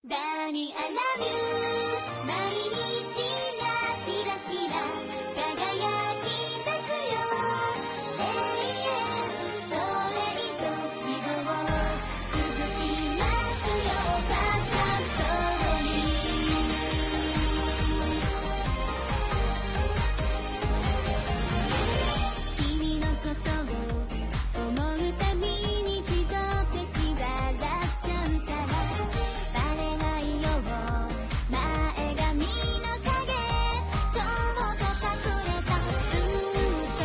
ダニアラビュー毎日がキラキラ輝き出すよ永遠それ以上希望続きますよパサストーリー君のことを思うたびに自動的笑っちゃうからバレないよ前髪の影ちょっと隠れたずっと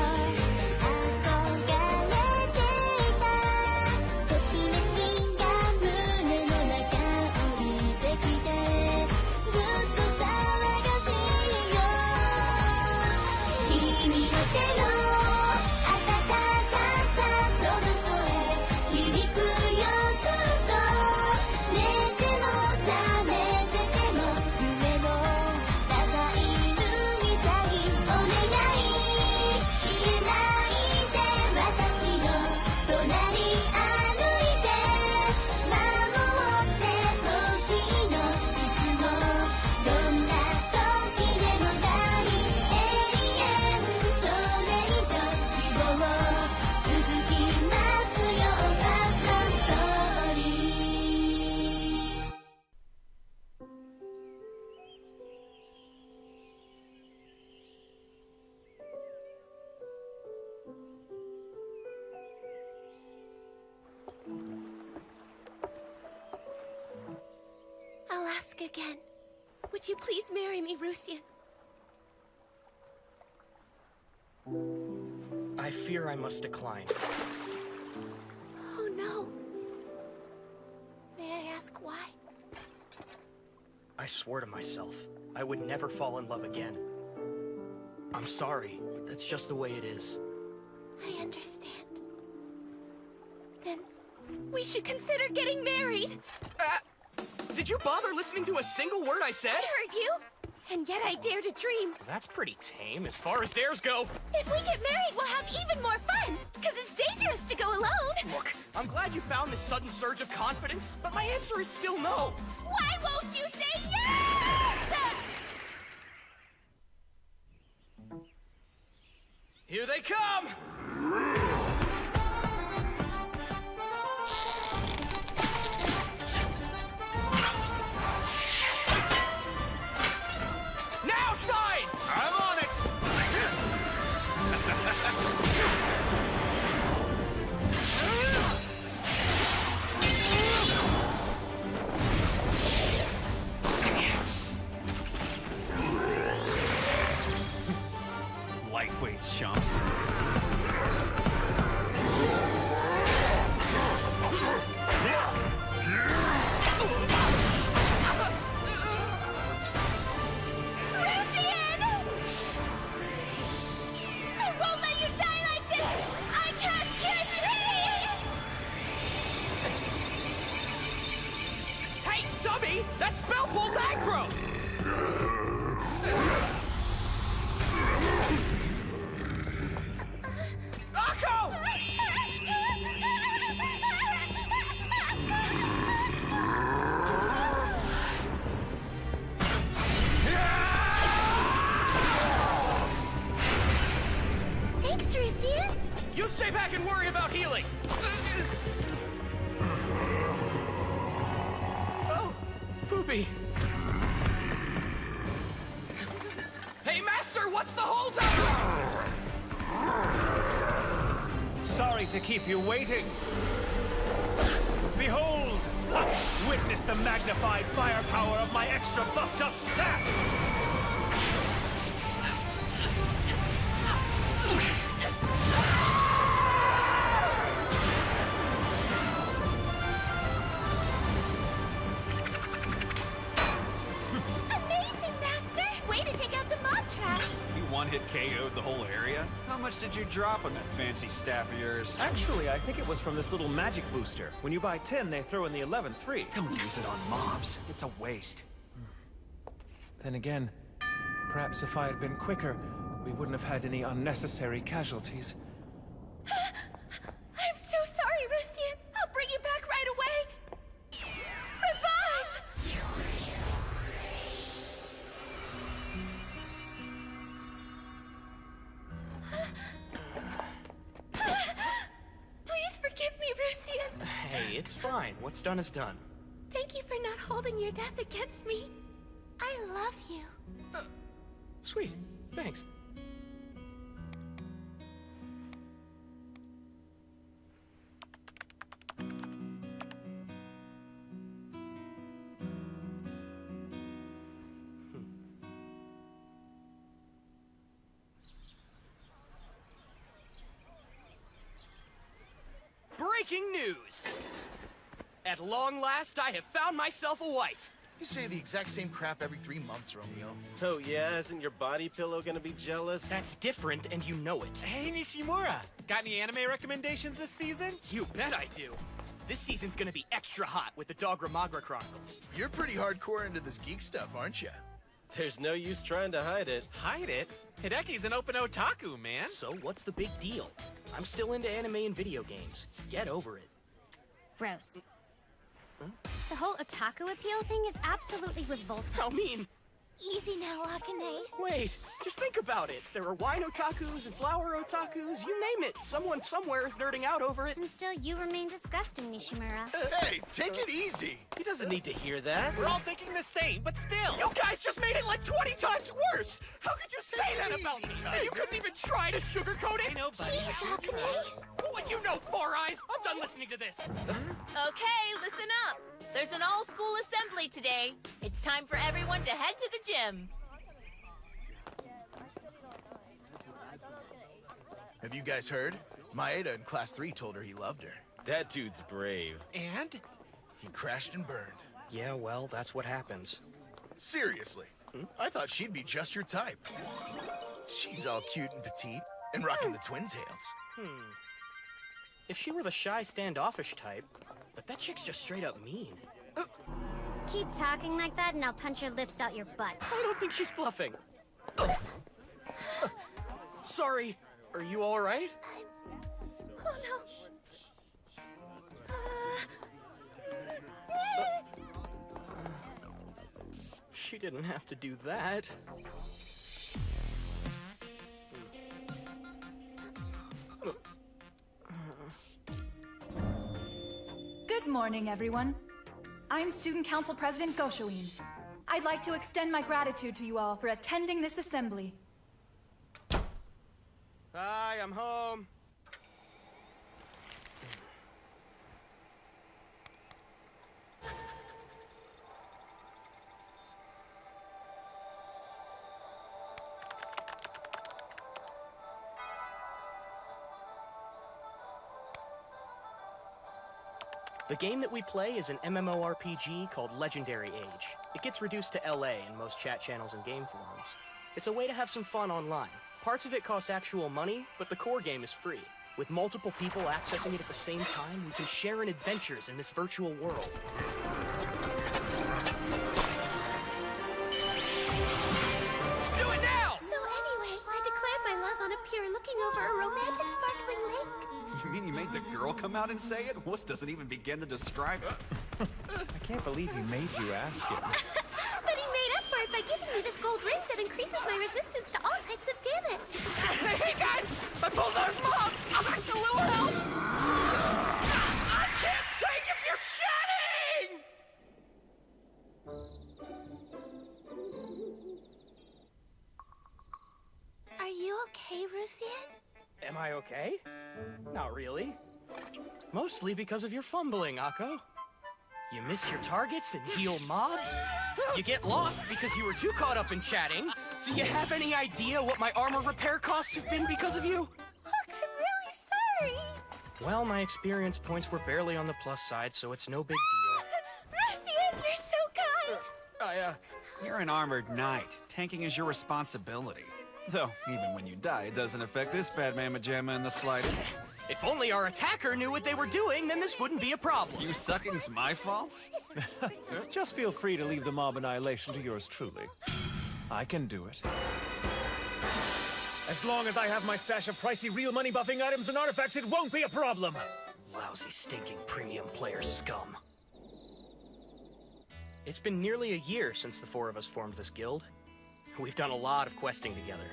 憧れていたときめきが胸の中降りてきてずっと騒がしいよ君の手の温かさその声響くよずっと寝ても覚めてても夢をたたいるみたいお願い消えないで私の隣歩いて守ってほしいのいつもどんな時でも大永遠それ以上希望続きますよパサストーリーI'll ask again. Would you please marry me, Rusian? I fear I must decline. Oh no. May I ask why? I swore to myself I would never fall in love again. I'm sorry, but that's just the way it is. I understand. Then we should consider getting married. Did you bother listening to a single word I said? I heard you, and yet I dare to dream. That's pretty tame as far as dares go. If we get married, we'll have even more fun, because it's dangerous to go alone. Look, I'm glad you found this sudden surge of confidence, but my answer is still no. Why won't you say yes? Here they come! Now, Stein! I'm on it! Lightweight chumps. Rusian! I won't let you die like this! I can't get free! Hey, dummy! That spell pulls aggro! Akko! Thanks, Rusian. You stay back and worry about healing! Oh, Poopy. Hey, Master, what's the holdup? Sorry to keep you waiting. Behold! Witness the magnified firepower of my extra buffed up staff! Amazing, Master! Way to take out the mob trash! You one-hit KO'd the whole area? How much did you drop on that fancy staff of yours? Actually, I think it was from this little magic booster. When you buy 10, they throw in the 11th free. Don't use it on mobs. It's a waste. Then again, perhaps if I had been quicker, we wouldn't have had any unnecessary casualties. I'm so sorry, Rusian. I'll bring you back right away. Revive! fine. What's done is done. Thank you for not holding your death against me. I love you. Sweet. Thanks. Breaking news! At long last, I have found myself a wife. You say the exact same crap every 3 months, Romeo. Oh yeah, isn't your body pillow gonna be jealous? That's different, and you know it. Hey, Nishimura! Got any anime recommendations this season? You bet I do. This season's gonna be extra hot with the Dogra Magra Chronicles. You're pretty hardcore into this geek stuff, aren't you? There's no use trying to hide it. Hide it? Hideki's an open otaku, man. So what's the big deal? I'm still into anime and video games. Get over it. Gross. The whole otaku appeal thing is absolutely revolting. How mean? Easy now, Akane. Wait, just think about it. There are wine otakus and flower otakus, you name it. Someone somewhere is nerding out over it. And still, you remain disgusting, Nishimura. Hey, take it easy. He doesn't need to hear that. We're all thinking the same, but still. You guys just made it like 20 times worse! How could you say that about me? And you couldn't even try to sugarcoat it? I know, buddy. Jeez, Akane. What you know, Four Eyes? I'm done listening to this. Okay, listen up. There's an all-school assembly today. It's time for everyone to head to the gym. Have you guys heard? Maeda in class 3 told her he loved her. That dude's brave. And? He crashed and burned. Yeah, well, that's what happens. Seriously, I thought she'd be just your type. She's all cute and petite and rocking the twin tails. If she were the shy, standoffish type, but that chick's just straight up mean. Keep talking like that and I'll punch your lips out your butt. I don't think she's bluffing. Sorry, are you all right? Oh no. She didn't have to do that. Good morning, everyone. I'm Student Council President Goshoin. I'd like to extend my gratitude to you all for attending this assembly. Hi, I'm home. The game that we play is an MMORPG called Legendary Age. It gets reduced to LA in most chat channels and game forums. It's a way to have some fun online. Parts of it cost actual money, but the core game is free. With multiple people accessing it at the same time, we can share in adventures in this virtual world. Do it now! So anyway, I declared my love on a pier looking over a romantic sparkling lake. You mean you made the girl come out and say it? Wuss doesn't even begin to describe it. I can't believe he made you ask him. But he made up for it by giving me this gold ring that increases my resistance to all types of damage. Hey guys! I pulled those mobs! I'll need a little help! I can't take if you're chatting! Are you okay, Rusian? Am I okay? Not really. Mostly because of your fumbling, Akko. You miss your targets and heal mobs. You get lost because you were too caught up in chatting. Do you have any idea what my armor repair costs have been because of you? Look, I'm really sorry. Well, my experience points were barely on the plus side, so it's no big deal. Rusian, you're so kind. You're an armored knight. Tanking is your responsibility. Though, even when you die, it doesn't affect this bad mamma jamma in the slightest. If only our attacker knew what they were doing, then this wouldn't be a problem. You sucking's my fault? Just feel free to leave the mob annihilation to yours truly. I can do it. As long as I have my stash of pricey real money buffing items and artifacts, it won't be a problem! Lousy, stinking premium player scum. It's been nearly a year since the four of us formed this guild. We've done a lot of questing together.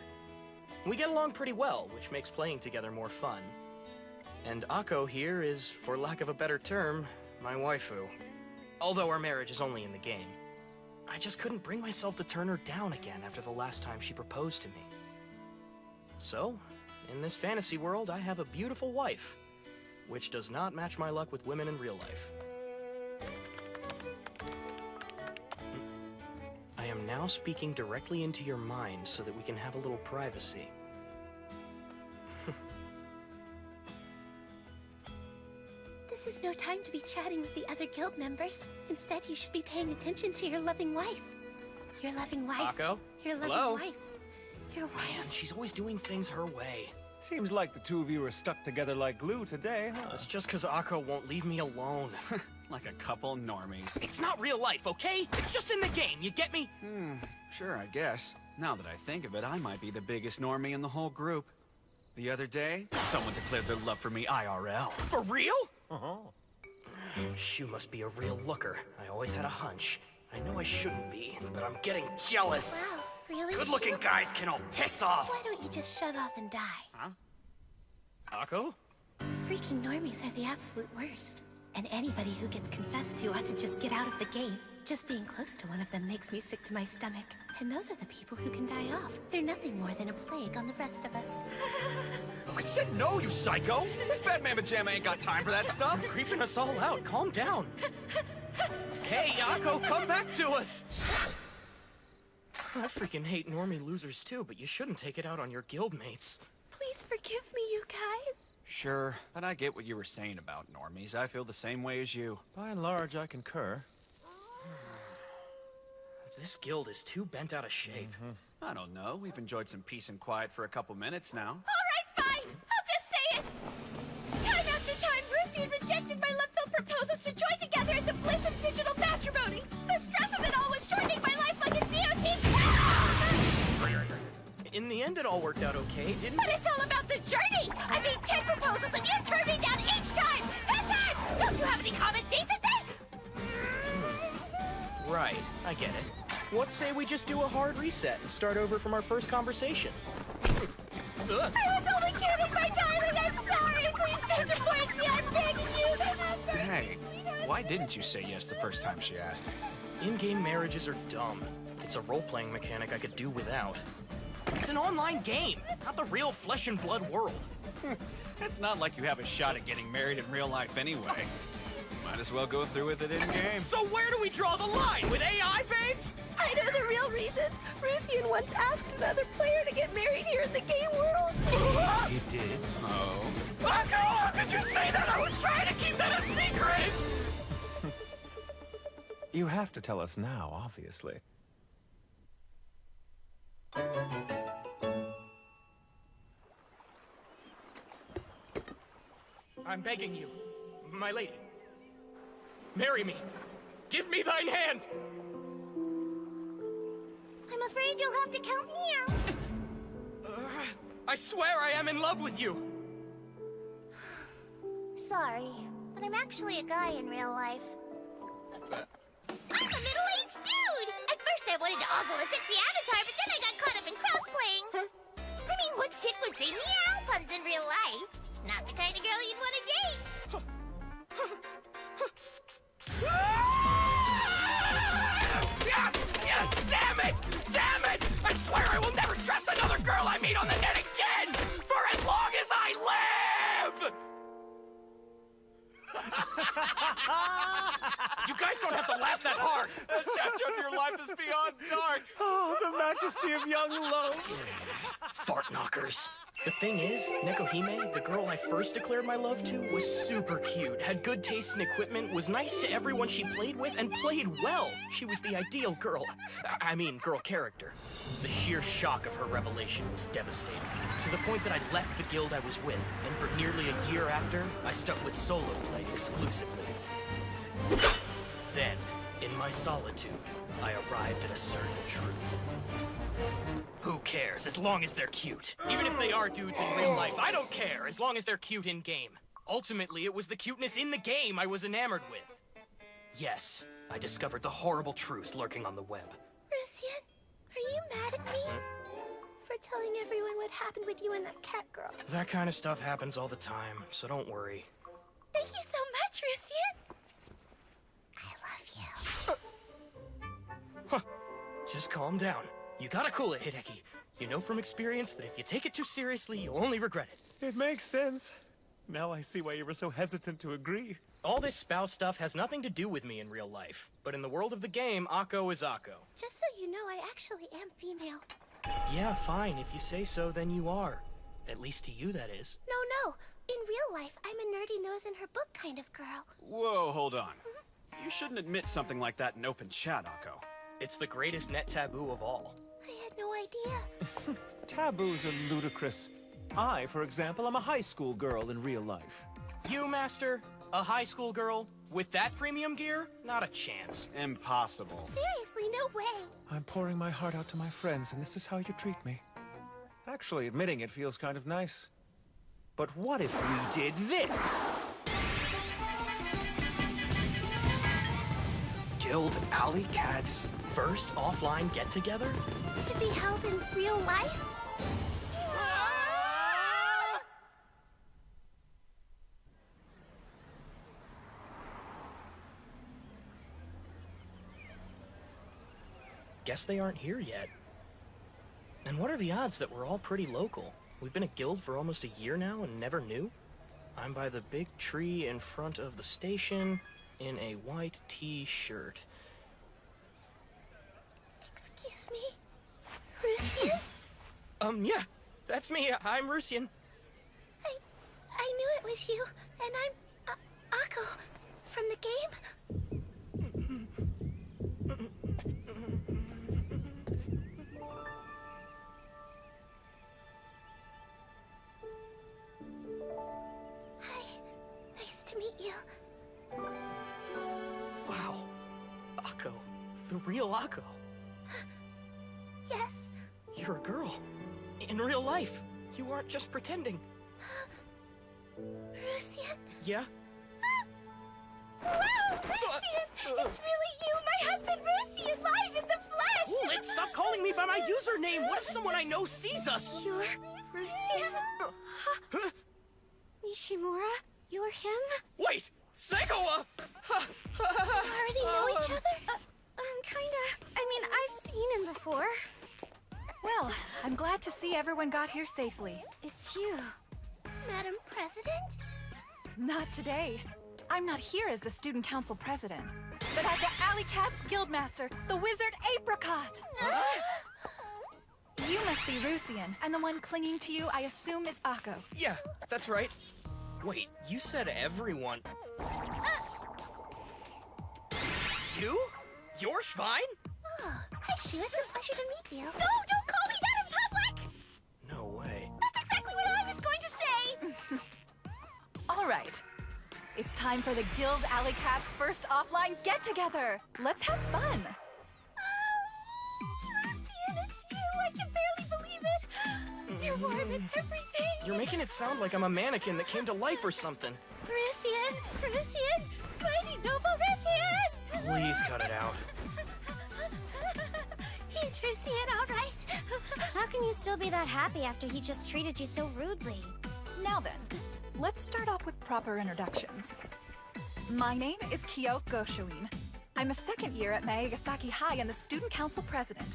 We get along pretty well, which makes playing together more fun. And Akko here is, for lack of a better term, my waifu. Although our marriage is only in the game. I just couldn't bring myself to turn her down again after the last time she proposed to me. So, in this fantasy world, I have a beautiful wife, which does not match my luck with women in real life. I am now speaking directly into your mind so that we can have a little privacy. This is no time to be chatting with the other guild members. Instead, you should be paying attention to your loving wife. Your loving wife. Akko? Your loving Hello? wife. Your wife. Man, she's always doing things her way. Seems like the two of you are stuck together like glue today, huh? It's just because Akko won't leave me alone. Like a couple normies. It's not real life, okay? It's just in the game, you get me? Sure, I guess. Now that I think of it, I might be the biggest normie in the whole group. The other day, someone declared their love for me IRL. For real? Shu must be a real looker. I always had a hunch. I know I shouldn't be, but I'm getting jealous. Wow, really? Good-looking Shu? guys can all piss off. Why don't you just shut off and die? Akko? Freaking normies are the absolute worst. And anybody who gets confessed to ought to just get out of the game. Just being close to one of them makes me sick to my stomach. And those are the people who can die off. They're nothing more than a plague on the rest of us. I said no, you psycho! This bad mamma jamma ain't got time for that stuff! Creeping us all out. Calm down. Hey, Akko, come back to us! I freaking hate normie losers too, but you shouldn't take it out on your guildmates. Please forgive me, you guys. Sure, but I get what you were saying about normies. I feel the same way as you. By and large, I concur. This guild is too bent out of shape. I don't know. We've enjoyed some peace and quiet for a couple minutes now. All right, fine. I'll just say it. Time after time, Rusian rejected my love-filled proposals to join together in the bliss of digital matrimony. The stress of it all was shortening my life like a DOT. In the end, it all worked out okay, didn't But it's all about the journey. I made 10 proposals and you turned me down each time. 10 times. Don't you have any common decency? Right, I get it. What say we just do a hard reset and start over from our first conversation? Ugh. I was only kidding, my darling. I'm sorry. Please don't divorce me. I'm begging you. Hey, why didn't you say yes the first time she asked? In-game marriages are dumb. It's a role-playing mechanic I could do without. It's an online game, not the real flesh and blood world. It's not like you have a shot at getting married in real life anyway. Might as well go through with it in-game. So where do we draw the line? With AI babes? I know the real reason. Rusian once asked another player to get married here in the game world. You did? Oh. Akko, how could you say that? I was trying to keep that a secret! You have to tell us now, obviously. I'm begging you, my lady. Marry me. Give me thine hand. I'm afraid you'll have to count me out. I swear I am in love with you. Sorry, but I'm actually a guy in real life. I'm a middle-aged dude! At first I wanted to ogle a sexy avatar, but then I got caught up in crossplaying. I mean, what chick would say meow puns in real life? Not the kind of girl you'd want to date. Damn it! Damn it! I swear I will never trust another girl I meet on the net again! For as long as I live! You guys don't have to laugh that hard! That chapter of your life is beyond dark. Oh, the majesty of young love! Fart knockers. The thing is, Nekohime, the girl I first declared my love to, was super cute, had good taste in equipment, was nice to everyone she played with, and played well. She was the ideal girl. Girl character. The sheer shock of her revelation was devastating, to the point that I left the guild I was with, and for nearly a year after, I stuck with solo play exclusively. Then, in my solitude, I arrived at a certain truth. Who cares, as long as they're cute? Even if they are dudes in real life, I don't care, as long as they're cute in-game. Ultimately, it was the cuteness in the game I was enamored with. Yes, I discovered the horrible truth lurking on the web. Rusian, are you mad at me? For telling everyone what happened with you and that cat girl? That kind of stuff happens all the time, so don't worry. Thank you so much, Rusian. Just calm down. You gotta cool it, Hideki. You know from experience that if you take it too seriously, you'll only regret it. It makes sense. Now I see why you were so hesitant to agree. All this spouse stuff has nothing to do with me in real life. But in the world of the game, Akko is Akko. Just so you know, I actually am female. Yeah, fine. If you say so, then you are. At least to you, that is. No. In real life, I'm a nerdy nose in her book kind of girl. Whoa, hold on. You shouldn't admit something like that in open chat, Akko. It's the greatest net taboo of all. I had no idea. Taboos are ludicrous. I, for example, am a high school girl in real life. You, Master? A high school girl? With that premium gear? Not a chance. Impossible. Seriously, no way. I'm pouring my heart out to my friends, and this is how you treat me. Actually, admitting it feels kind of nice. But what if we did this? Guild Alley Cat's First offline get-together? To be held in real life? Guess they aren't here yet. And what are the odds that we're all pretty local? We've been a guild for almost a year now and never knew? I'm by the big tree in front of the station in a white t-shirt. Excuse me? Rusian? Yeah, that's me. I'm Rusian. I knew it was you, and I'm Akko from the game. Hi, nice to meet you. Wow. Akko. The real Akko. Yes. You're a girl. In real life. You aren't just pretending. Rusian? Yeah? Wow, Rusian! It's really you, my husband Rusian, live in the flesh! Hold it! Stop calling me by my username! What if someone I know sees us? You're Rusian? Nishimura? You're him? Wait! Segawa! You already know each other? Kinda. I mean, I've seen him before. Well, I'm glad to see everyone got here safely. It's you. Madam President? Not today. I'm not here as the Student Council President, but as the Alley Cat's Guildmaster, the Wizard Apricot! You must be Rusian, and the one clinging to you, I assume, is Akko. Yeah, that's right. Wait, you said everyone. You? You're Schwein? Oh, hi, Shu. It's a pleasure to meet you. No, don't call me that in public! No way. That's exactly what I was going to say! All right. It's time for the Guild Alley Cat's first offline get-together. Let's have fun. Rusian, it's you! I can barely believe it! You're warm and everything! You're making it sound like I'm a mannequin that came to life or something. Rusian! Mighty noble Rusian! Please cut it out. He's Rusian, all right. How can you still be that happy after he just treated you so rudely? Now then, let's start off with proper introductions. My name is Kyo Goshoin. I'm a second year at Maegasaki High and the Student Council President.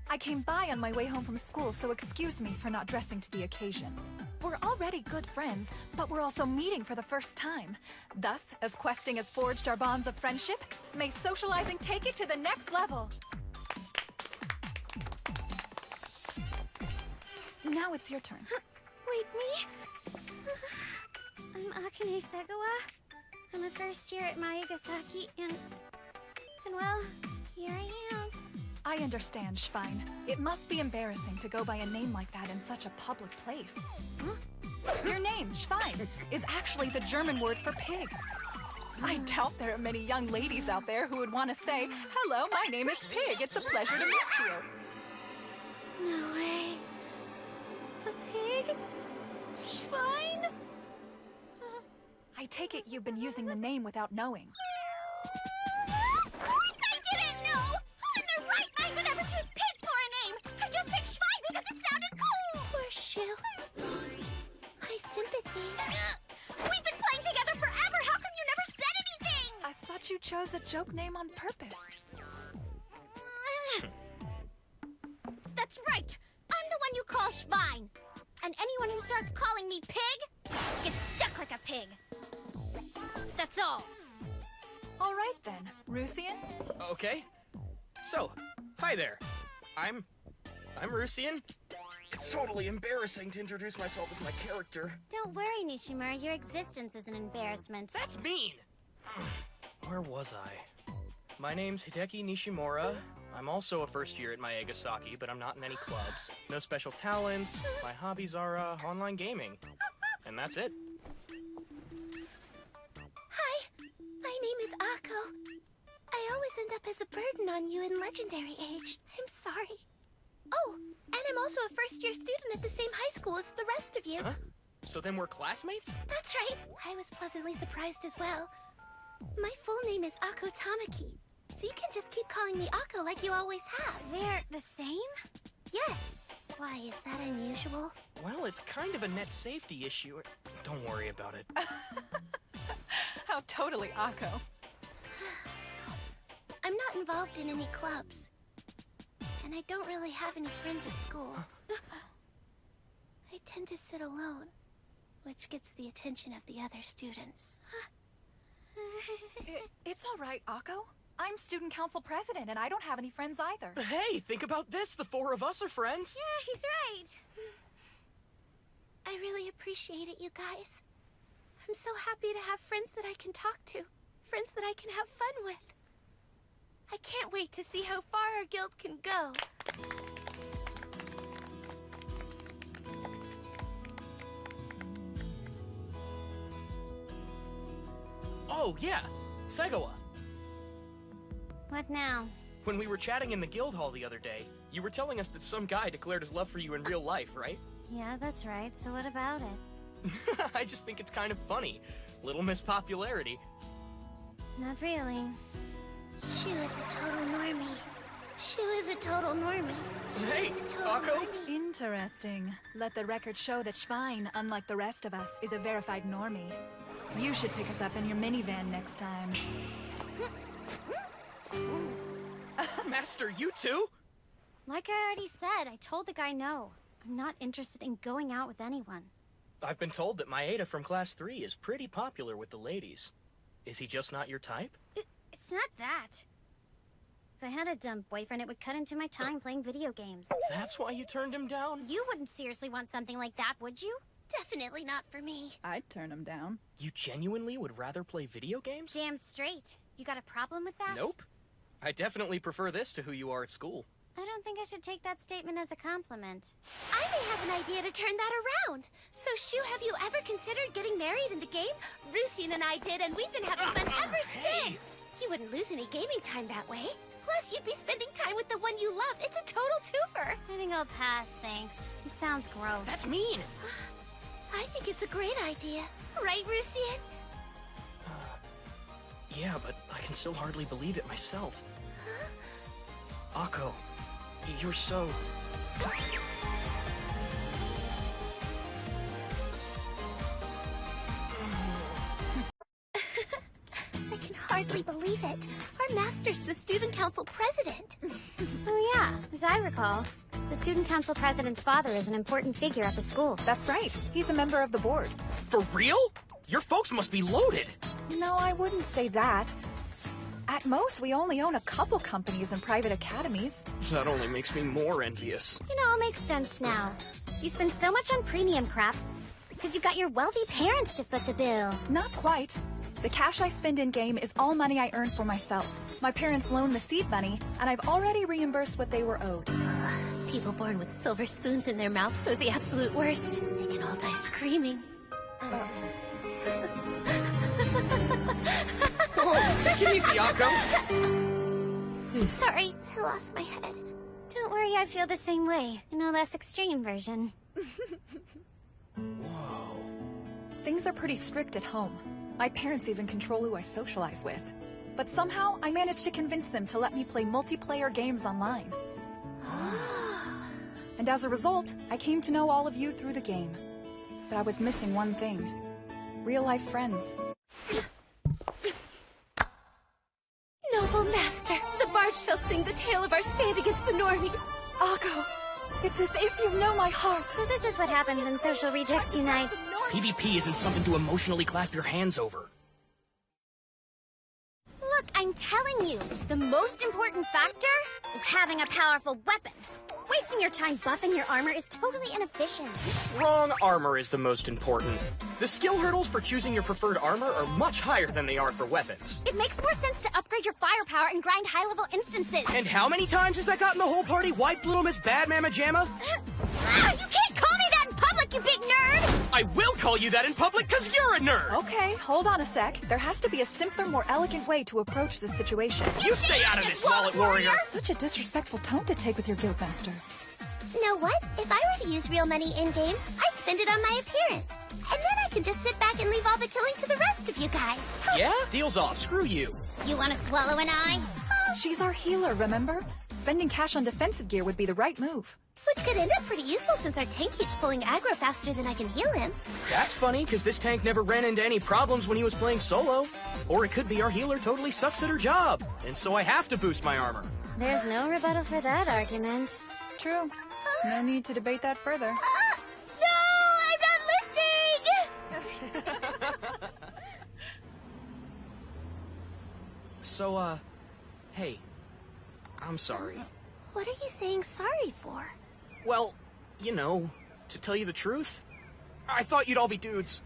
I came by on my way home from school, so excuse me for not dressing to the occasion. We're already good friends, but we're also meeting for the first time. Thus, as questing has forged our bonds of friendship, may socializing take it to the next level. Now it's your turn. Wait, me? I'm Akane Segawa. I'm a first year at Maegasaki, and well, here I am. I understand, Schwein. It must be embarrassing to go by a name like that in such a public place. Huh? Your name, Schwein, is actually the German word for pig. I doubt there are many young ladies out there who would want to say, "Hello, my name is Pig. It's a pleasure to meet you." No way. A pig? Schwein? I take it you've been using the name without knowing. Of course I didn't know! Who in their right mind would ever choose pig for a name? I just picked Schwein because it sounded cool! Poor Shu. My sympathies. We've been playing together forever! How come you never said anything? I thought you chose a joke name on purpose. That's right! I'm the one you call Schwein! And anyone who starts calling me pig gets stuck like a pig. That's all. All right then, Rusian. Okay. So, hi there. I'm Rusian. It's totally embarrassing to introduce myself as my character. Don't worry, Nishimura. Your existence is an embarrassment. That's mean! Where was I? My name's Hideki Nishimura. I'm also a first year at Maegasaki, but I'm not in any clubs. No special talents. My hobbies are online gaming. And that's it. Hi, my name is Akko. I always end up as a burden on you in Legendary Age. I'm sorry. Oh, and I'm also a first-year student at the same high school as the rest of you. Huh? So then we're classmates? That's right. I was pleasantly surprised as well. My full name is Akko Tamaki, so you can just keep calling me Akko like you always have. They're the same? Yes. Why, is that unusual? Well, it's kind of a net safety issue. Don't worry about it. How totally Akko. I'm not involved in any clubs. And I don't really have any friends at school. I tend to sit alone, which gets the attention of the other students. It's all right, Akko. I'm student council president, and I don't have any friends either. Hey, think about this. The four of us are friends. Yeah, he's right. I really appreciate it, you guys. I'm so happy to have friends that I can talk to. Friends that I can have fun with. I can't wait to see how far our guild can go. Oh, yeah. Segawa. What now? When we were chatting in the guild hall the other day, you were telling us that some guy declared his love for you in real life, right? Yeah, that's right. So what about it? I just think it's kind of funny. Little Miss Popularity. Not really. Shu is a total normie. Shu is a total normie. Shu Hey, is a total Akko. normie. Interesting. Let the record show that Schwein, unlike the rest of us, is a verified normie. You should pick us up in your minivan next time. Master, you too? Like I already said, I told the guy no. I'm not interested in going out with anyone. I've been told that Maeda from Class 3 is pretty popular with the ladies. Is he just not your type? It's not that. If I had a dumb boyfriend, it would cut into my time playing video games. That's why you turned him down? You wouldn't seriously want something like that, would you? Definitely not for me. I'd turn him down. You genuinely would rather play video games? Damn straight. You got a problem with that? Nope. I definitely prefer this to who you are at school. I don't think I should take that statement as a compliment. I may have an idea to turn that around. So, Shu, have you ever considered getting married in the game? Rusian and I did, and we've been having fun ever since. You wouldn't lose any gaming time that way. Plus, you'd be spending time with the one you love. It's a total twofer. I think I'll pass, thanks. It sounds gross. That's mean! I think it's a great idea. Right, Rusian? Yeah, but I can still hardly believe it myself. Akko, you're so... I can hardly believe it. Our master's the student council president. Oh yeah, as I recall, the student council president's father is an important figure at the school. That's right. He's a member of the board. For real? Your folks must be loaded! No, I wouldn't say that. At most, we only own a couple companies and private academies. That only makes me more envious. It all makes sense now. You spend so much on premium crap because you've got your wealthy parents to foot the bill. Not quite. The cash I spend in-game is all money I earn for myself. My parents loaned the seed money, and I've already reimbursed what they were owed. People born with silver spoons in their mouths are the absolute worst. They can all die screaming. Oh, take it easy, Akko! I'm sorry, I lost my head. Don't worry, I feel the same way, in a less extreme version. Whoa. Things are pretty strict at home. My parents even control who I socialize with. But somehow, I managed to convince them to let me play multiplayer games online. And as a result, I came to know all of you through the game. But I was missing one thing. Real-life friends. Noble master, the bard shall sing the tale of our stand against the normies. Akko, It's as if you know my heart. So this is what happens when social rejects unite. PvP isn't something to emotionally clasp your hands over. Look, I'm telling you, the most important factor is having a powerful weapon. Wasting your time buffing your armor is totally inefficient. Wrong. Armor is the most important. The skill hurdles for choosing your preferred armor are much higher than they are for weapons. It makes more sense to upgrade your firepower and grind high-level instances. And how many times has that gotten the whole party wiped, little Miss Bad Mama Jamma? You can't call me that in public, you big nerd! I will call you that in public because you're a nerd! Okay, hold on a sec. There has to be a simpler, more elegant way to approach this situation. You stay out of this, Wallet Warrior! Such a disrespectful tone to take with your guildmaster. Know what? If I were to use real money in-game, I'd spend it on my appearance. And then I can just sit back and leave all the killing to the rest of you guys. Yeah? Deal's off. Screw you. You want to swallow an eye? She's our healer, remember? Spending cash on defensive gear would be the right move. Which could end up pretty useful since our tank keeps pulling aggro faster than I can heal him. That's funny, because this tank never ran into any problems when he was playing solo. Or it could be our healer totally sucks at her job, and so I have to boost my armor. There's no rebuttal for that argument. True. No need to debate that further. No, I'm not listening! So, hey, I'm sorry. What are you saying sorry for? Well, you know, to tell you the truth, I thought you'd all be dudes.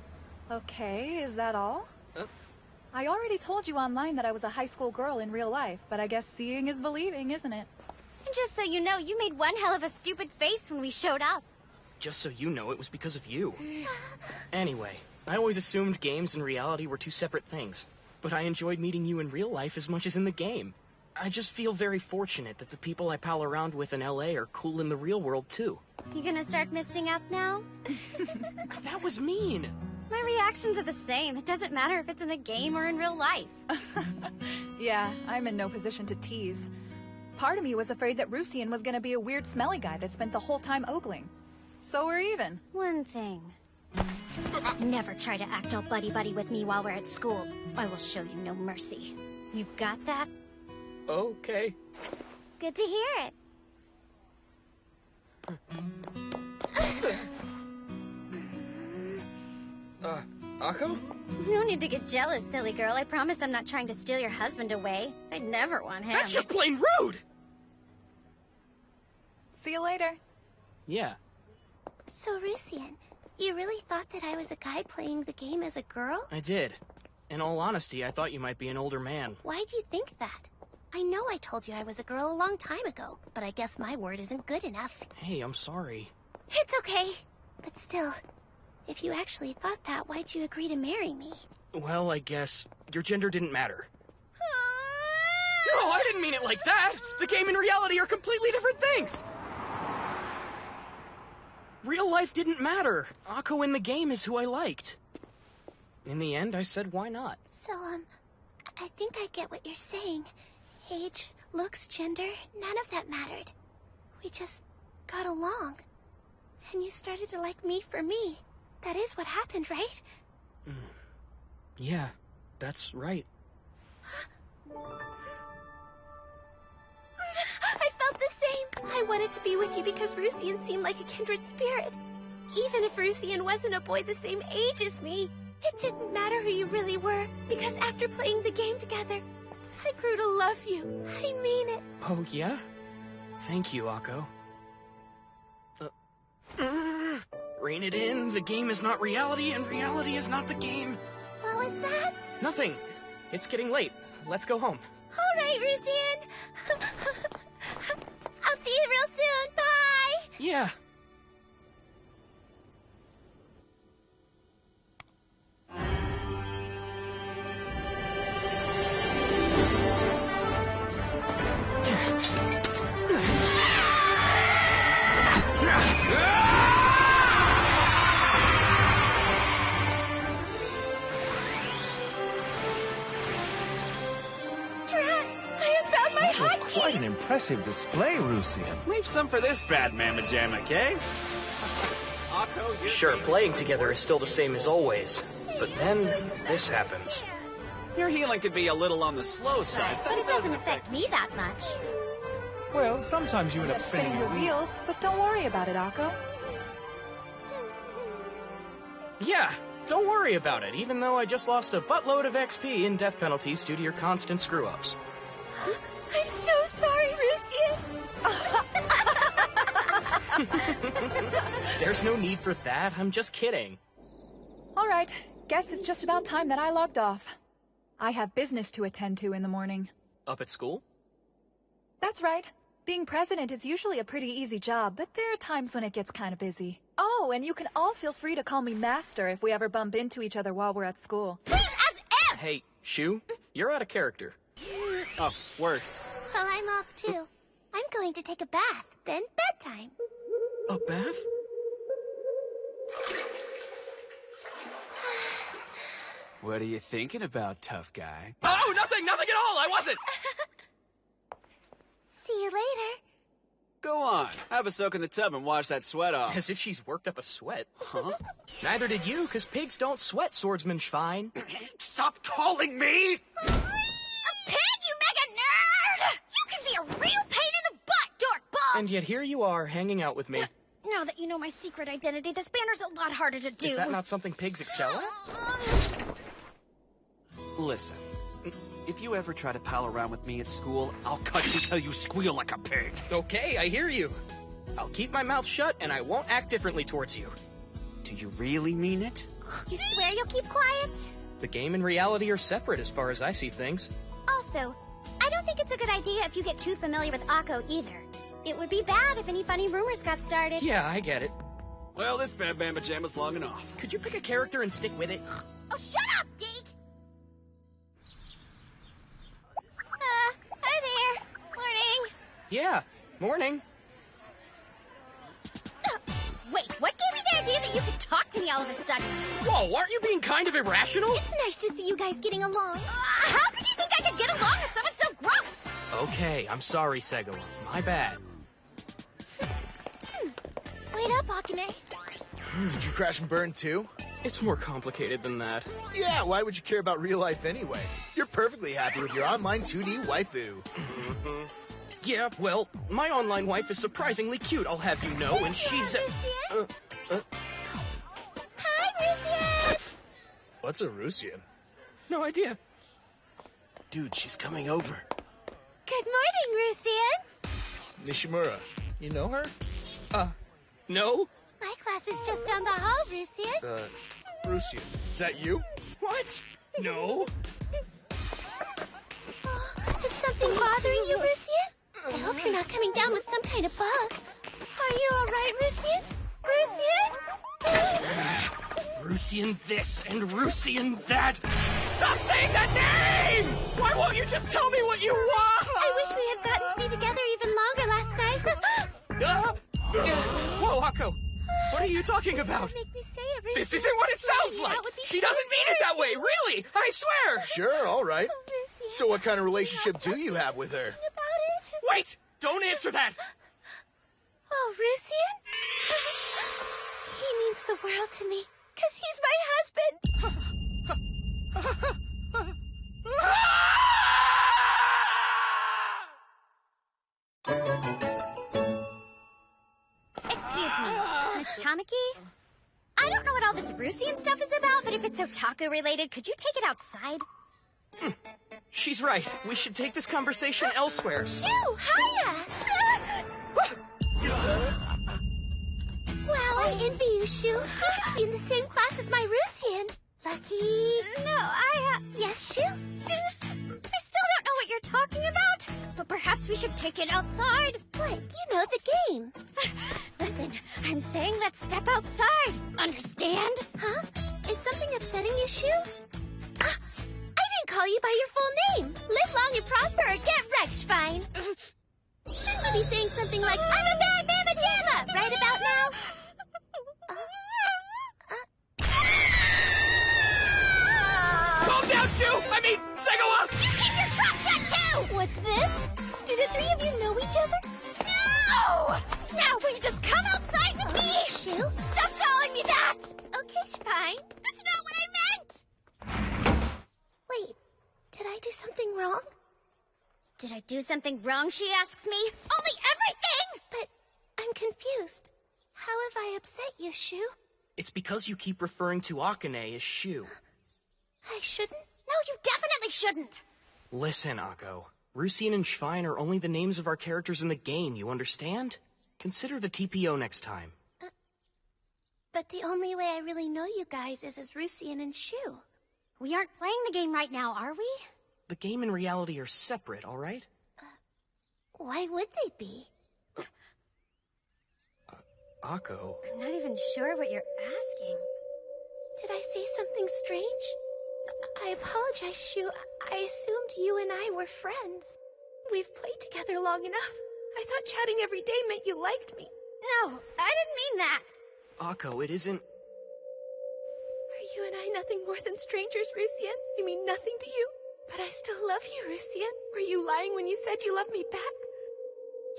Okay, is that all? I already told you online that I was a high school girl in real life, but I guess seeing is believing, isn't it? And just so you know, you made one hell of a stupid face when we showed up. Just so you know, it was because of you. Anyway, I always assumed games and reality were two separate things, but I enjoyed meeting you in real life as much as in the game. I just feel very fortunate that the people I pal around with in LA are cool in the real world, too. You gonna start misting up now? That was mean. My reactions are the same. It doesn't matter if it's in the game or in real life. Yeah, I'm in no position to tease. Part of me was afraid that Rusian was gonna be a weird smelly guy that spent the whole time ogling. So we're even. One thing. Never try to act all buddy-buddy with me while we're at school. I will show you no mercy. You got that? Okay. Good to hear it. Akko? No need to get jealous, silly girl. I promise I'm not trying to steal your husband away. I'd never want him. That's just plain rude! See you later. Yeah. So, Rusian, you really thought that I was a guy playing the game as a girl? I did. In all honesty, I thought you might be an older man. Why'd you think that? I know I told you I was a girl a long time ago, but I guess my word isn't good enough. Hey, I'm sorry. It's okay. But still, if you actually thought that, why'd you agree to marry me? Well, I guess your gender didn't matter. No, I didn't mean it like that! The game and reality are completely different things! Real life didn't matter. Akko in the game is who I liked. In the end, I said, why not? So, I think I get what you're saying. Age, looks, gender, none of that mattered. We just got along. And you started to like me for me. That is what happened, right? Yeah, that's right. I felt the same. I wanted to be with you because Rusian seemed like a kindred spirit. Even if Rusian wasn't a boy the same age as me, it didn't matter who you really were, because after playing the game together, I grew to love you. I mean it. Oh, yeah? Thank you, Akko. Rein it in. The game is not reality, and reality is not the game. What was that? Nothing. It's getting late. Let's go home. All right, Rusian. I'll see you real soon. Bye. Yeah. Quite an impressive display, Rusian. Leave some for this bad mamma jam, okay? Sure, playing together is still the same as always. But then, this happens. Your healing could be a little on the slow side. But it doesn't affect me that much. Well, sometimes you end up That's spinning spinning your wheels, but don't worry about it, Akko. Yeah, don't worry about it, even though I just lost a buttload of XP in death penalties due to your constant screw-ups. I'm so sorry, Rusian. There's no need for that, I'm just kidding. All right, guess it's just about time that I logged off. I have business to attend to in the morning. Up at school? That's right. Being president is usually a pretty easy job, but there are times when it gets kind of busy. Oh, and you can all feel free to call me Master if we ever bump into each other while we're at school. Please, as if! Hey, Shu, you're out of character. Oh, word. Well, I'm off too. I'm going to take a bath, then bedtime. A bath? What are you thinking about, tough guy? Oh, nothing at all, I wasn't! See you later. Go on, have a soak in the tub and wash that sweat off. As if she's worked up a sweat. Huh? Neither did you, because pigs don't sweat, swordsman Schwein. Stop calling me! A pig, you mega nerd! You can be a real pain in the butt, dork balls! And yet here you are, hanging out with me. Now that you know my secret identity, this banner's a lot harder to do. Is that not something pigs excel at? Listen, if you ever try to pal around with me at school, I'll cut you till you squeal like a pig. Okay, I hear you. I'll keep my mouth shut and I won't act differently towards you. Do you really mean it? You swear you'll keep quiet? The game and reality are separate as far as I see things. Also, I don't think it's a good idea if you get too familiar with Akko either. It would be bad if any funny rumors got started. Yeah, I get it. Well, this Bam Bam Pajama's long enough. Could you pick a character and stick with it? Oh, shut up, geek! Hi there. Morning. Yeah, morning. Wait, what gave you the idea that you could talk to me all of a sudden? Whoa, aren't you being kind of irrational? It's nice to see you guys getting along. How could you think I could get along with someone so gross? Okay, I'm sorry, Segawa. My bad. Wait up, Akane. Did you crash and burn too? It's more complicated than that. Yeah, why would you care about real life anyway? You're perfectly happy with your online 2D waifu. Yeah, well, my online wife is surprisingly cute, I'll have you know, and she's Hi, Rusian. What's a Rusian? no idea. Dude, she's coming over. Good morning, Rusian. Nishimura, you know her? No? My class is just down the hall, Rusian. Rusian. Is that you? What? No? Is something bothering you, Rusian? I hope you're not coming down with some kind of bug. Are you alright, Rusian? Rusian? Rusian this and Rusian that! Stop saying that name! Why won't you just tell me what you want? I wish we had gotten to be together even longer last night. Whoa, Akko! What are you talking about? Make me say it, Rusian. This isn't what it sounds like! That would be She doesn't mean it that way, really! I swear! Sure, all right. Rusian. So what kind of relationship do you have with her? About it. Wait! Don't answer that! Oh, Rusian? He means the world to me, 'cause he's my husband. Excuse me, Miss Tamaki? I don't know what all this Rusian stuff is about, but if it's otaku related, could you take it outside? She's right. We should take this conversation elsewhere. Shoo! Hiya! Wow, I envy you, Shoo. You get to be in the same class as my Rusian. Lucky. No, Yes, Shoo? I still don't know what you're talking about, but perhaps we should take it outside. What? You know the game. Listen, I'm saying let's step outside. Understand? Huh? Is something upsetting you, Shoo? I didn't call you by your full name. Live long and prosper or get wrecked, Schwein. Shouldn't we be saying something like, I'm a bad mama jamma, right about now? Calm down, Shu! I mean, Segawa! You keep your trap shut too! What's this? Do the three of you know each other? No! Now will you just come outside with me? Shoo? Stop calling me that! Okay, Schwein. That's not what I meant! Wait, did I do something wrong? Did I do something wrong, she asks me? Only everything! But I'm confused. How have I upset you, Shu? It's because you keep referring to Akane as Shu. I shouldn't? No, you definitely shouldn't! Listen, Akko. Rusien and Schwein are only the names of our characters in the game, you understand? Consider the TPO next time. But the only way I really know you guys is as Rusien and Shu. We aren't playing the game right now, are we? The game and reality are separate, alright? Why would they be? Akko. I'm not even sure what you're asking. Did I say something strange? I apologize, Shu. I assumed you and I were friends. We've played together long enough. I thought chatting every day meant you liked me. No, I didn't mean that. Akko, it isn't... Are you and I nothing more than strangers, Rusien? I mean nothing to you. But I still love you, Rusien. Were you lying when you said you loved me back?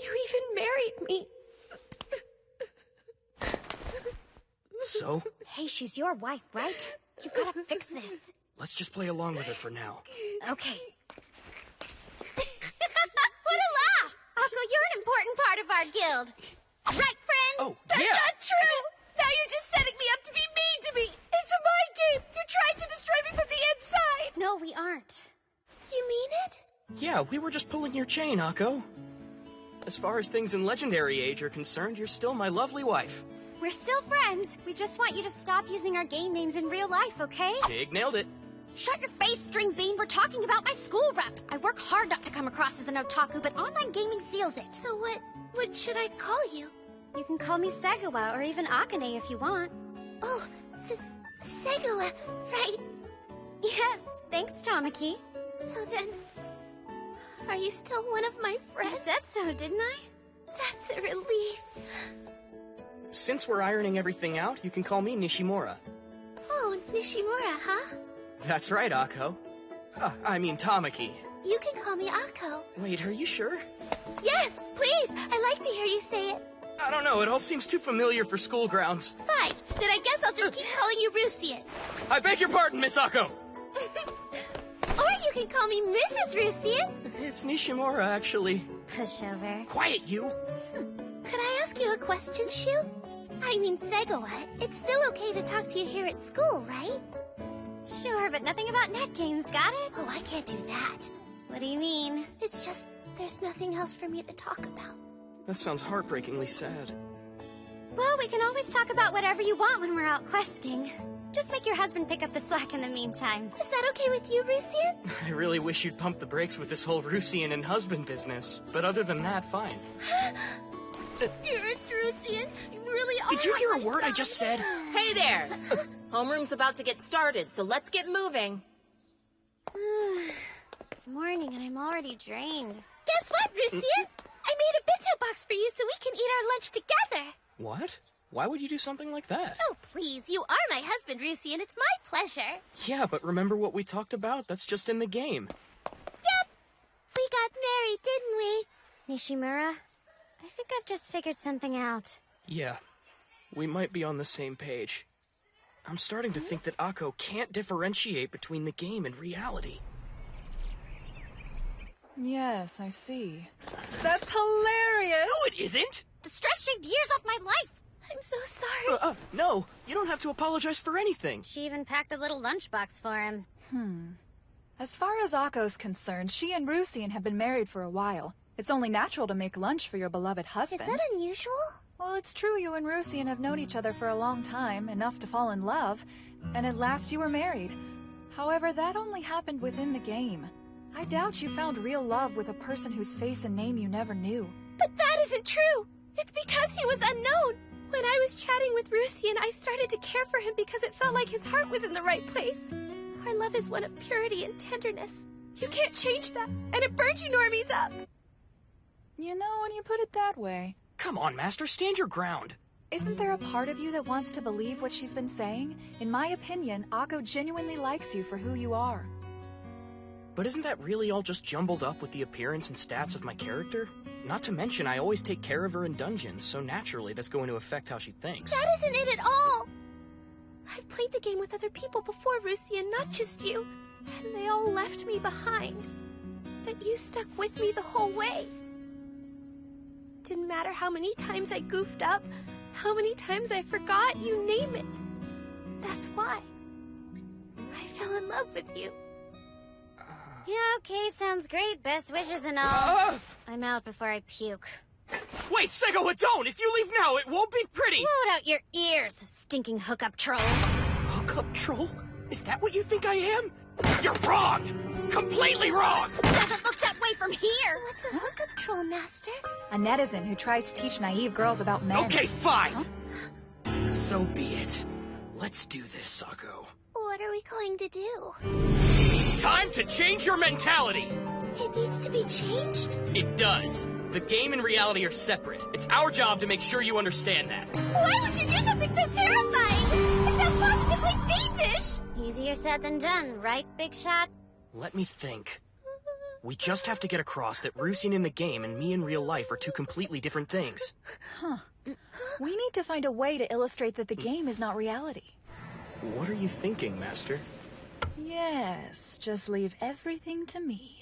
You even married me. So? Hey, she's your wife, right? You've got to fix this. Let's just play along with it for now. Okay. What a laugh! Akko, you're an important part of our guild. Right, friend? Oh, That's yeah! not true! Now you're just setting me up to be mean to me! It's a mind game! You're trying to destroy me from the inside! No, we aren't. You mean it? Yeah, we were just pulling your chain, Akko. As far as things in Legendary Age are concerned, you're still my lovely wife. We're still friends. We just want you to stop using our game names in real life, okay? Pig nailed it. Shut your face, String Bean. We're talking about my school rep. I work hard not to come across as an otaku, but online gaming seals it. So what should I call you? You can call me Segawa or even Akane if you want. Oh, Segawa, right? Yes, thanks, Tamaki. So then, are you still one of my I friends? said so, didn't I? That's a relief. Since we're ironing everything out, you can call me Nishimura. Oh, Nishimura, huh? That's right, Akko. I mean Tamaki. You can call me Akko. Wait, are you sure? Yes, please. I like to hear you say it. I don't know, it all seems too familiar for school grounds. Fine. Then I guess I'll just keep calling you Rusien. I beg your pardon, Miss Akko! Or you can call me Mrs. Rusien. It's Nishimura, actually. Pushover. Quiet, you! Could I ask you a question, Shu? I mean, Segawa, it's still okay to talk to you here at school, right? Sure, but nothing about net games, got it? Oh, I can't do that. What do you mean? It's just, there's nothing else for me to talk about. That sounds heartbreakingly sad. Well, we can always talk about whatever you want when we're out questing. Just make your husband pick up the slack in the meantime. Is that okay with you, Rusien? I really wish you'd pump the brakes with this whole Rusien and husband business. But other than that, fine. Dearest Rusien, you really are. Did you hear a word I just said? Hey there! Homeroom's about to get started, so let's get moving. It's morning and I'm already drained. Guess what, Rusien? I made a bento box for you so we can eat our lunch together. What? Why would you do something like that? Oh, please, you are my husband, Rusien. It's my pleasure. Yeah, but remember what we talked about? That's just in the game. Yep. We got married, didn't we? Nishimura, I think I've just figured something out. Yeah, we might be on the same page. I'm starting to think that Akko can't differentiate between the game and reality. Yes, I see. That's hilarious! No, it isn't! The stress shaved years off my life! I'm so sorry. No, you don't have to apologize for anything. She even packed a little lunchbox for him. As far as Akko's concerned, she and Rusien have been married for a while. It's only natural to make lunch for your beloved husband. Is that unusual? Well, it's true you and Rusien have known each other for a long time, enough to fall in love, and at last you were married. However, that only happened within the game. I doubt you found real love with a person whose face and name you never knew. But that isn't true. It's because he was unknown. When I was chatting with Rusien, I started to care for him because it felt like his heart was in the right place. Our love is one of purity and tenderness. You can't change that, and it burns you normies up. You know, when you put it that way. Come on, Master, stand your ground. Isn't there a part of you that wants to believe what she's been saying? In my opinion, Akko genuinely likes you for who you are. But isn't that really all just jumbled up with the appearance and stats of my character? Not to mention, I always take care of her in dungeons, so naturally that's going to affect how she thinks. That isn't it at all. I've played the game with other people before, Rusien, not just you. And they all left me behind. But you stuck with me the whole way. Didn't matter how many times I goofed up, how many times I forgot, you name it. That's why I fell in love with you. Yeah, okay, sounds great. Best wishes and all. I'm out before I puke. Wait, Segawa, don't! If you leave now, it won't be pretty! Blow out your ears, stinking hookup troll. Hookup troll? Is that what you think I am? You're wrong! Completely wrong! Doesn't look that way from here. What's a hookup troll, Master? A netizen who tries to teach naive girls about men. Okay, fine! Huh? So be it. Let's do this, Akko. What are we going to do? Time to change your mentality! It needs to be changed? It does. The game and reality are separate. It's our job to make sure you understand that. Why would you do something so terrifying? It sounds positively fiendish! Easier said than done, right, Big Shot? Let me think. We just have to get across that Rusine in the game and me in real life are two completely different things. Huh. We need to find a way to illustrate that the game is not reality. What are you thinking, Master? Yes, just leave everything to me.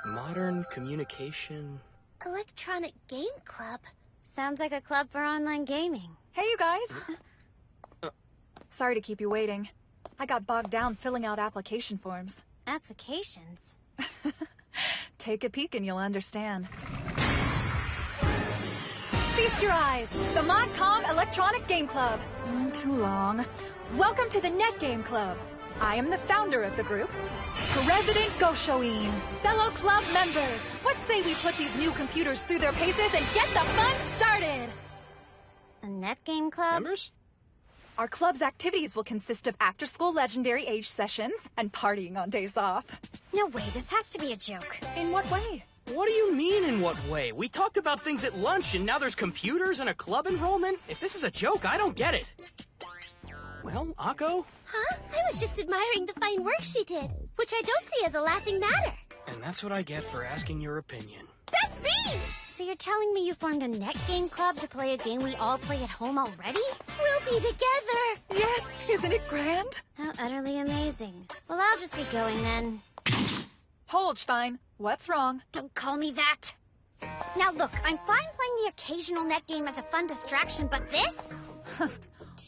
Modern communication... Electronic game club? Sounds like a club for online gaming. Hey, you guys. Sorry to keep you waiting. I got bogged down filling out application forms. Applications? Take a peek and you'll understand. Feast your eyes! The Modcom Electronic Game Club. Too long. Welcome to the Net Game Club. I am the founder of the group, President Goshoin. Fellow club members, what say we put these new computers through their paces and get the fun started? A net game club? Members? Our club's activities will consist of after-school legendary age sessions and partying on days off. No way, this has to be a joke. In what way? What do you mean, in what way? We talked about things at lunch, and now there's computers and a club enrollment? If this is a joke, I don't get it. Well, Akko? Huh? I was just admiring the fine work she did, which I don't see as a laughing matter. And that's what I get for asking your opinion. That's me! So you're telling me you formed a net game club to play a game we all play at home already? We'll be together! Yes, isn't it grand? How utterly amazing. Well, I'll just be going then. Hold, Schwein. What's wrong? Don't call me that. Now look, I'm fine playing the occasional net game as a fun distraction, but this?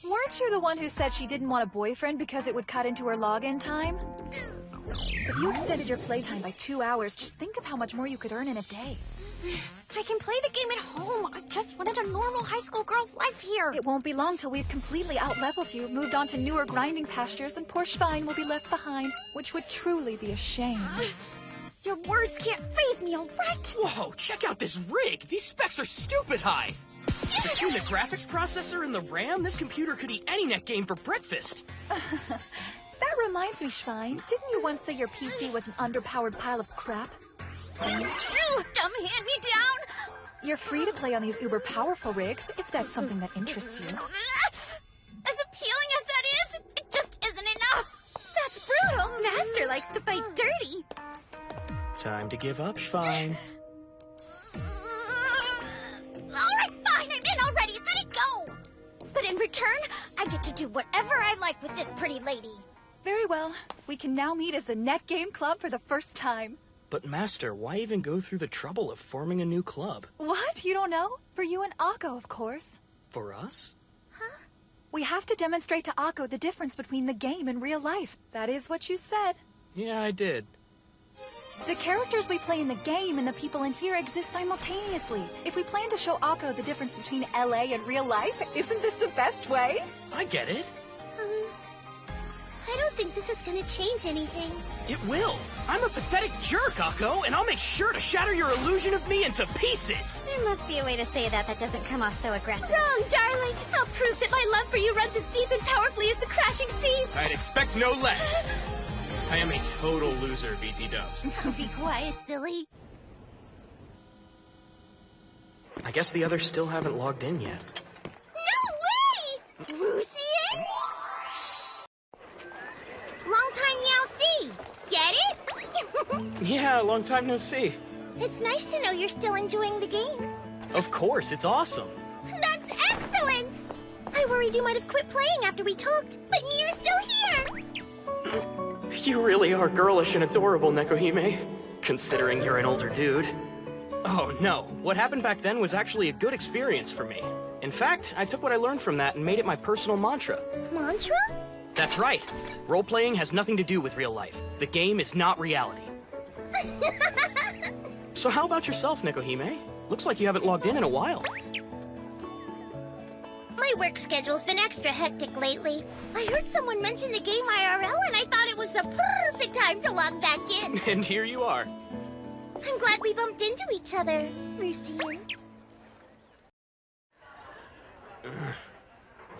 Weren't you the one who said she didn't want a boyfriend because it would cut into her login time? If you extended your playtime by 2 hours, just think of how much more you could earn in a day. I can play the game at home. I just wanted a normal high school girl's life here. It won't be long till we've completely outleveled you, moved on to newer grinding pastures, and poor Schwein will be left behind, which would truly be a shame. Your words can't faze me, all right? Whoa, check out this rig! These specs are stupid high! Between the graphics processor and the RAM, this computer could eat any net game for breakfast. That reminds me, Schwein. Didn't you once say your PC was an underpowered pile of crap? It's true, dumb hand-me-down! You're free to play on these uber-powerful rigs, if that's something that interests you. As appealing as that is, it just isn't enough! That's brutal! Master likes to fight dirty! Time to give up, Schwein. Alright, fine, I'm in already, let it go! But in return, I get to do whatever I like with this pretty lady. Very well. We can now meet as the Net Game Club for the first time. But Master, why even go through the trouble of forming a new club? What? You don't know? For you and Akko, of course. For us? Huh? We have to demonstrate to Akko the difference between the game and real life. That is what you said. Yeah, I did. The characters we play in the game and the people in here exist simultaneously. If we plan to show Akko the difference between LA and real life, isn't this the best way? I get it. I don't think this is gonna change anything. It will. I'm a pathetic jerk, Akko, and I'll make sure to shatter your illusion of me into pieces. There must be a way to say that doesn't come off so aggressive. Wrong, darling! I'll prove that my love for you runs as deep and powerfully as the crashing seas! I'd expect no less. I am a total loser, BT Dubs. Be quiet, silly. I guess the others still haven't logged in yet. No way! Rusine? Long time now see. Get it? Yeah, long time no see. It's nice to know you're still enjoying the game. Of course, it's awesome. That's excellent! I worried you might have quit playing after we talked, but you're still here! You really are girlish and adorable, Nekohime. Considering you're an older dude. Oh no, what happened back then was actually a good experience for me. In fact, I took what I learned from that and made it my personal mantra. Mantra? That's right. Role-playing has nothing to do with real life. The game is not reality. So how about yourself, Nekohime? Looks like you haven't logged in a while. My work schedule's been extra hectic lately. I heard someone mention the game IRL and I thought it was the perfect time to log back in. And here you are. I'm glad we bumped into each other, Lucian.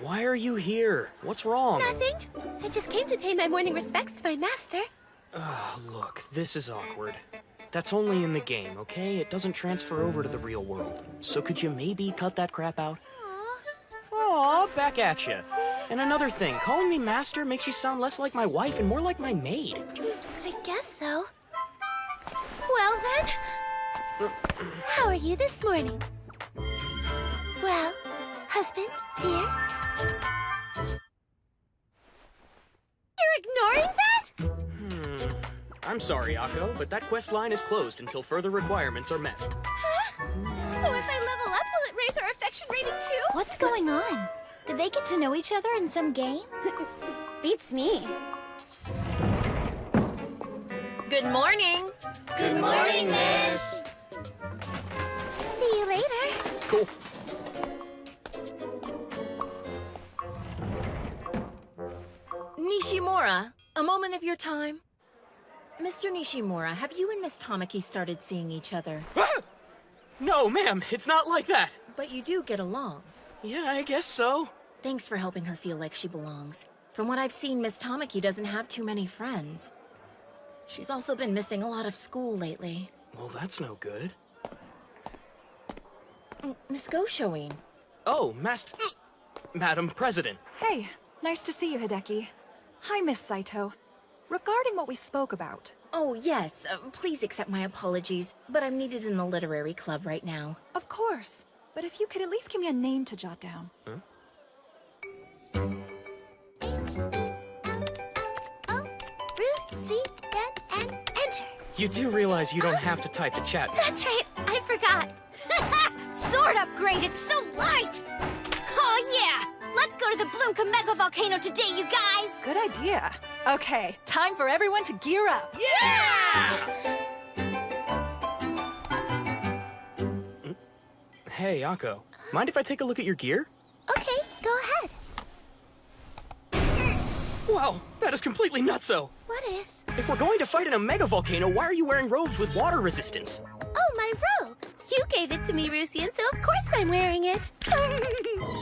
Why are you here? What's wrong? Nothing. I just came to pay my morning respects to my master. Look, this is awkward. That's only in the game, okay? It doesn't transfer over to the real world. So could you maybe cut that crap out? Aw, back at ya. And another thing, calling me master makes you sound less like my wife and more like my maid. I guess so. Well then, how are you this morning? Well, husband, dear? You're ignoring that? I'm sorry, Akko, but that quest line is closed until further requirements are met. Huh? So if I level up, will it raise our affection rating too? What's going on? Did they get to know each other in some game? Beats me. Good morning. Good morning, miss. See you later. Cool. Nishimura, a moment of your time. Mr. Nishimura, have you and Miss Tamaki started seeing each other? No, ma'am, it's not like that. But you do get along. Yeah, I guess so. Thanks for helping her feel like she belongs. From what I've seen, Miss Tamaki doesn't have too many friends. She's also been missing a lot of school lately. Well, that's no good. Miss Goshoin. Oh, Madam President. Hey, nice to see you, Hideki. Hi, Miss Saito. Regarding what we spoke about. Oh, yes. Please accept my apologies, but I'm needed in the literary club right now. Of course. But if you could at least give me a name to jot down. Huh? and enter. You do realize you don't have to type to chat. That's right, I forgot. Sword upgrade, it's so light! Oh yeah! Let's go to the Bloomka Mega Volcano today, you guys! Good idea. Okay, time for everyone to gear up. Yeah! Hey, Akko. Mind if I take a look at your gear? Okay, go ahead. Wow, that is completely nutso. What is? If we're going to fight in a mega volcano, why are you wearing robes with water resistance? Oh, my robe. You gave it to me, Rusian, so of course I'm wearing it.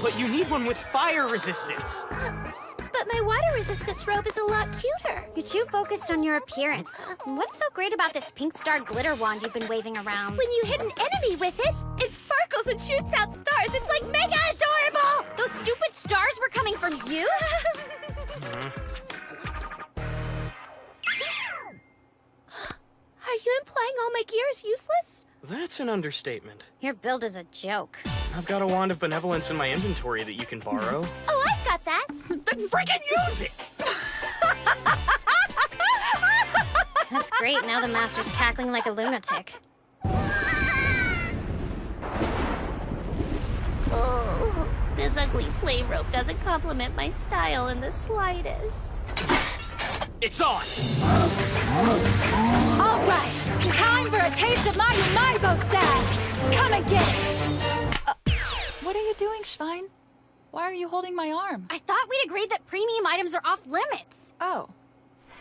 But you need one with fire resistance. But my water resistance robe is a lot cuter. You're too focused on your appearance. What's so great about this pink star glitter wand you've been waving around? When you hit an enemy with it, it sparkles and shoots out stars. It's like mega adorable! Those stupid stars were coming from you? Are you implying all my gear is useless? That's an understatement. Your build is a joke. I've got a wand of benevolence in my inventory that you can borrow. Oh, I've got that. Then freaking use it! That's great, now the master's cackling like a lunatic. Oh, this ugly flame rope doesn't complement my style in the slightest. It's on! All right, time for a taste of my Umaibo staff. Come and get it. What are you doing, Schwein? Why are you holding my arm? I thought we'd agreed that premium items are off limits. Oh.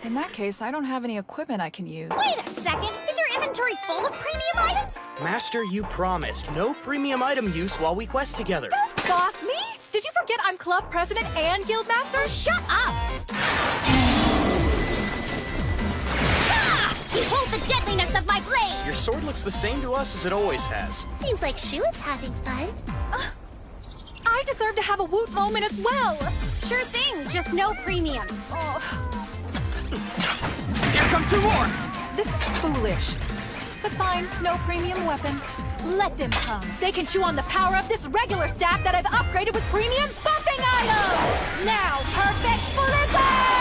In that case, I don't have any equipment I can use. Wait a second! Is your inventory full of premium items? Master, you promised no premium item use while we quest together. Don't boss me! Did you forget I'm club president and guild master? Shut up! Behold the deadliness of my blade! Your sword looks the same to us as it always has. Seems like Shu is having fun. I deserve to have a woot moment as well! Sure thing, just no premiums. Here come two more! This is foolish. But fine, no premium weapons. Let them come. They can chew on the power of this regular staff that I've upgraded with premium buffing items! Now, perfect blizzard!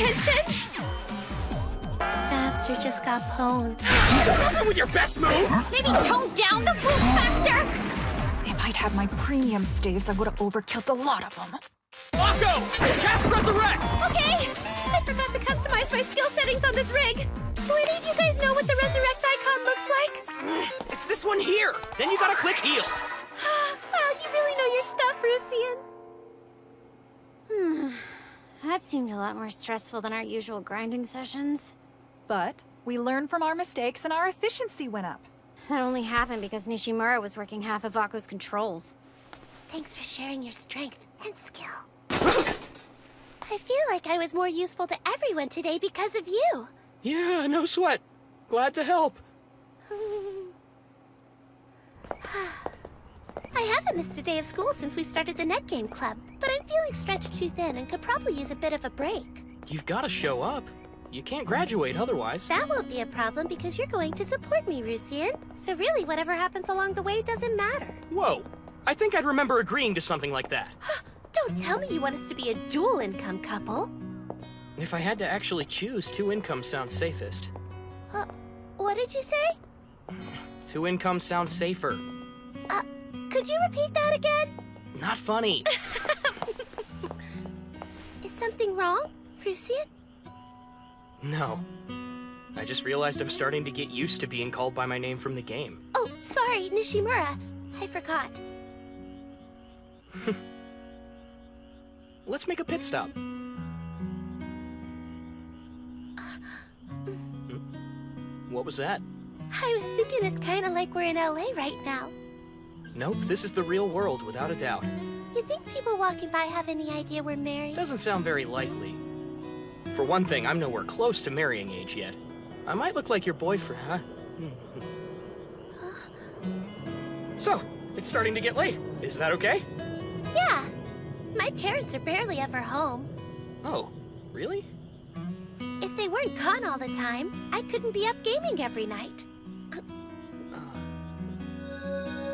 attention? Master just got pwned. With your best move! Maybe tone down the poop factor! If I'd had my premium staves, I would have overkilled a lot of them. Akko! Cast Resurrect! Okay! I forgot to customize my skill settings on this rig. Do any of you guys know what the resurrect icon looks like? It's this one here. Then you gotta click heal. Wow, you really know your stuff, Rusian. That seemed a lot more stressful than our usual grinding sessions. But we learned from our mistakes and our efficiency went up. That only happened because Nishimura was working half of Akko's controls. Thanks for sharing your strength and skill. I feel like I was more useful to everyone today because of you. Yeah, no sweat. Glad to help. I haven't missed a day of school since we started the Net Game Club, but I'm feeling stretched too thin and could probably use a bit of a break. You've gotta show up. You can't graduate otherwise. That won't be a problem because you're going to support me, Rusian. So really, whatever happens along the way doesn't matter. Whoa. I think I'd remember agreeing to something like that. Don't tell me you want us to be a dual-income couple. If I had to actually choose, 2 incomes sounds safest. What did you say? 2 incomes sounds safer. Could you repeat that again? Not funny. Is something wrong, Rusian? No. I just realized I'm starting to get used to being called by my name from the game. Oh, sorry, Nishimura. I forgot. Let's make a pit stop. What was that? I was thinking it's kind of like we're in LA right now. Nope, this is the real world, without a doubt. You think people walking by have any idea we're married? Doesn't sound very likely. For one thing, I'm nowhere close to marrying age yet. I might look like your boyfriend, huh? So, it's starting to get late. Is that okay? Yeah. My parents are barely ever home. Oh, really? If they weren't gone all the time, I couldn't be up gaming every night.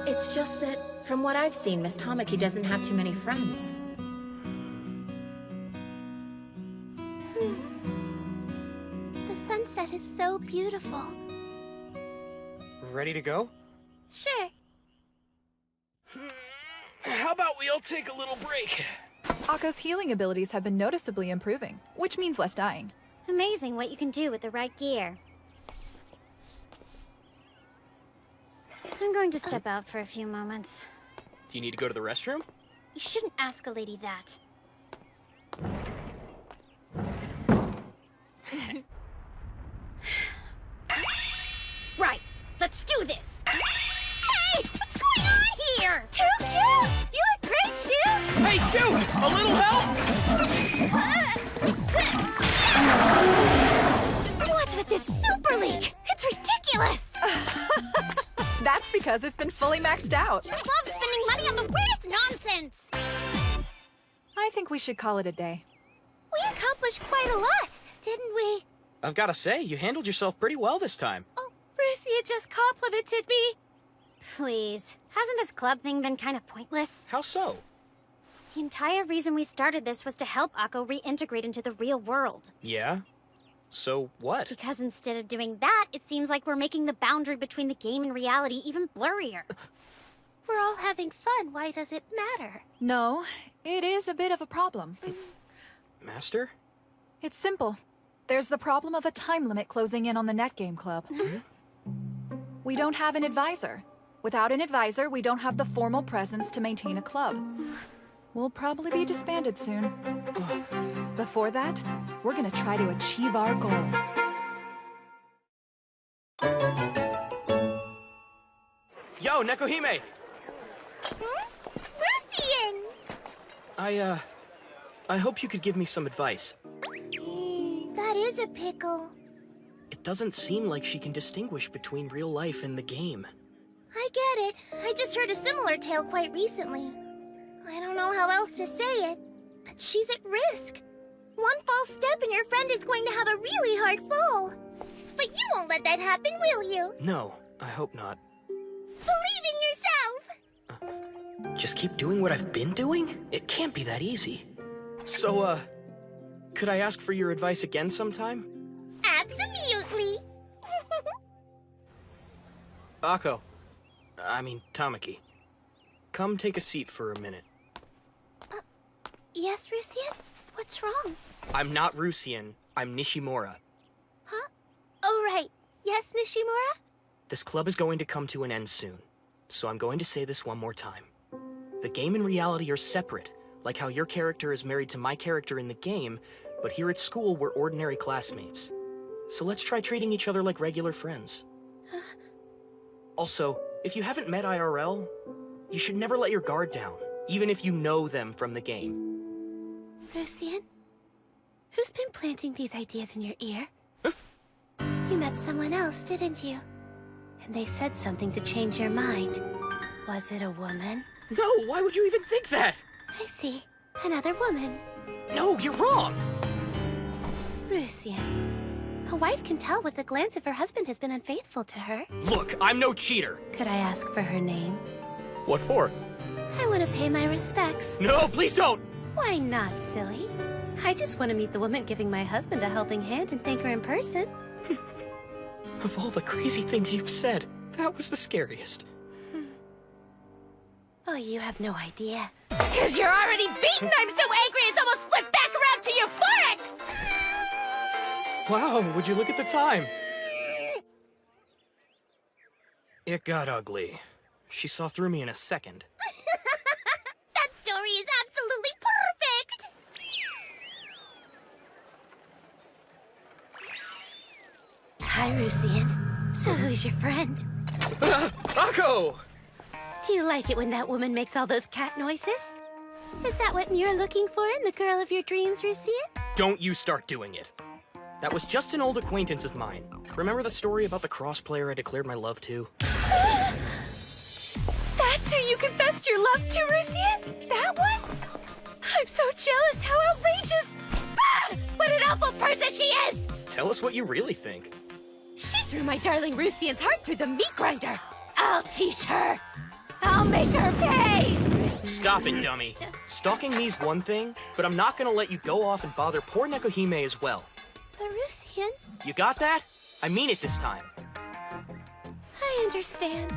It's just that, from what I've seen, Miss Tamaki doesn't have too many friends. The sunset is so beautiful. Ready to go? Sure. How about we all take a little break? Akko's healing abilities have been noticeably improving, which means less dying. Amazing what you can do with the right gear. I'm going to step out for a few moments. Do you need to go to the restroom? You shouldn't ask a lady that. Right, let's do this! Hey, what's going on here? Too cute! You look great, Shu! Hey, Shu! A little help? What's with this super leak? It's ridiculous! That's because it's been fully maxed out. I love spending money on the weirdest nonsense! I think we should call it a day. We accomplished quite a lot, didn't we? I've gotta say, you handled yourself pretty well this time. Oh, Rusia just complimented me. Please, hasn't this club thing been kind of pointless? How so? The entire reason we started this was to help Akko reintegrate into the real world. Yeah? So what? Because instead of doing that, it seems like we're making the boundary between the game and reality even blurrier. We're all having fun. Why does it matter? No, it is a bit of a problem. Master? It's simple. There's the problem of a time limit closing in on the Net Game Club. We don't have an advisor. Without an advisor, we don't have the formal presence to maintain a club. We'll probably be disbanded soon. Before that, we're gonna try to achieve our goal. Yo, Nekohime! Lucian! I hope you could give me some advice. That is a pickle. It doesn't seem like she can distinguish between real life and the game. I get it. I just heard a similar tale quite recently. I don't know how else to say it, but she's at risk. One false step and your friend is going to have a really hard fall. But you won't let that happen, will you? No, I hope not. Believe in yourself! Just keep doing what I've been doing? It can't be that easy. So, Could I ask for your advice again sometime? Absolutely. Tamaki. Come take a seat for a minute. Yes, Rusian? What's wrong? I'm not Rusian, I'm Nishimura. Huh? Oh, right. Yes, Nishimura? This club is going to come to an end soon, so I'm going to say this one more time. The game and reality are separate, like how your character is married to my character in the game, but here at school we're ordinary classmates. So let's try treating each other like regular friends. Also, if you haven't met IRL, you should never let your guard down, even if you know them from the game. Rusian? Who's been planting these ideas in your ear? You met someone else, didn't you? And they said something to change your mind. Was it a woman? No, why would you even think that? I see. Another woman. No, you're wrong! Rusian. A wife can tell with a glance if her husband has been unfaithful to her. Look, I'm no cheater. Could I ask for her name? What for? I want to pay my respects. No, please don't! Why not, silly? I just want to meet the woman giving my husband a helping hand and thank her in person. Of all the crazy things you've said, that was the scariest. Oh, you have no idea. Because you're already beaten! I'm so angry it's almost flipped back around to euphoric! Wow, would you look at the time? It got ugly. She saw through me in a second. That story is absolutely perfect! Hi, Rusian. So who's your friend? Akko! Do you like it when that woman makes all those cat noises? Is that what you're looking for in the girl of your dreams, Rusian? Don't you start doing it. That was just an old acquaintance of mine. Remember the story about the cross player I declared my love to? That's who you confessed your love to, Rusian? That one? I'm so jealous. How outrageous! Ah! What an awful person she is! Tell us what you really think. She threw my darling Rusian's heart through the meat grinder. I'll teach her. I'll make her pay! Stop it, dummy. Stalking me's one thing, but I'm not gonna let you go off and bother poor Nekohime as well. But Rusian... You got that? I mean it this time. I understand.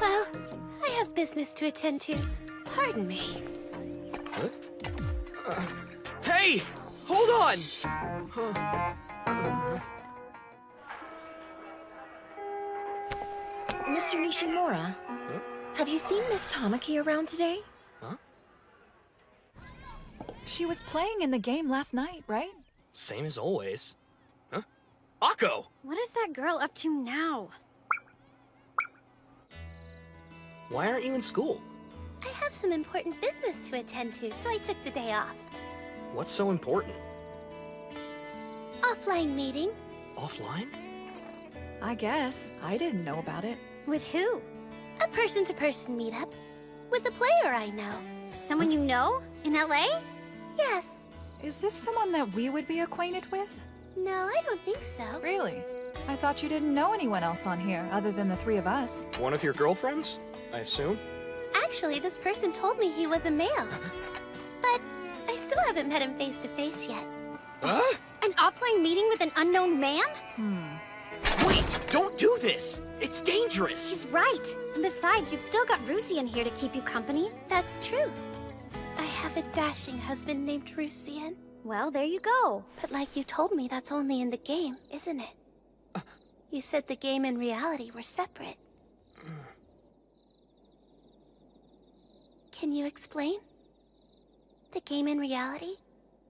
Well, I have business to attend to. Pardon me. What? Hey! Hold on! Mr. Nishimura, have you seen Miss Tamaki around today? Huh? She was playing in the game last night, right? Same as always. Huh? Akko! What is that girl up to now? Why aren't you in school? I have some important business to attend to, so I took the day off. What's so important? Offline meeting. Offline? I guess. I didn't know about it. With who? A person-to-person meetup. With a player I know. Someone you know? In LA? Yes. Is this someone that we would be acquainted with? No, I don't think so. Really? I thought you didn't know anyone else on here other than the three of us. One of your girlfriends, I assume? Actually, this person told me he was a male. But I still haven't met him face-to-face yet. Huh? An offline meeting with an unknown man? Wait! Don't do this! It's dangerous! She's right. And besides, you've still got Rusian here to keep you company. That's true. I have a dashing husband named Rusian. Well, there you go. But like you told me, that's only in the game, isn't it? You said the game and reality were separate. Can you explain? The game and reality?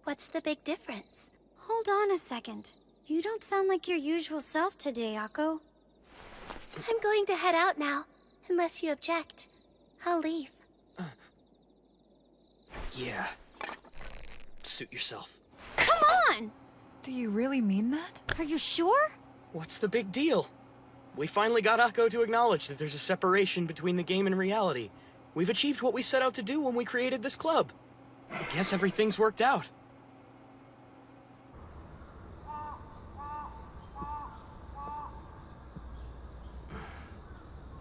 What's the big difference? Hold on a second. You don't sound like your usual self today, Akko. I'm going to head out now, unless you object. I'll leave. Yeah. Suit yourself. Come on! Do you really mean that? Are you sure? What's the big deal? We finally got Akko to acknowledge that there's a separation between the game and reality. We've achieved what we set out to do when we created this club. I guess everything's worked out.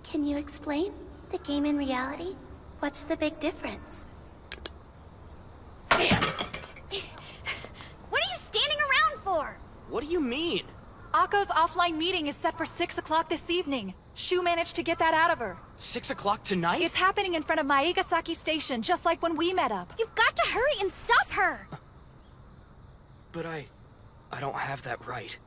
Can you explain? The game and reality? What's the big difference? Damn! What are you do you mean? Akko's offline meeting is set for 6 o'clock this evening. Shu managed to get that out of her. 6 o'clock tonight? It's happening in front of Maegasaki Station, just like when we met up. You've got to hurry and stop her! But I don't have that right.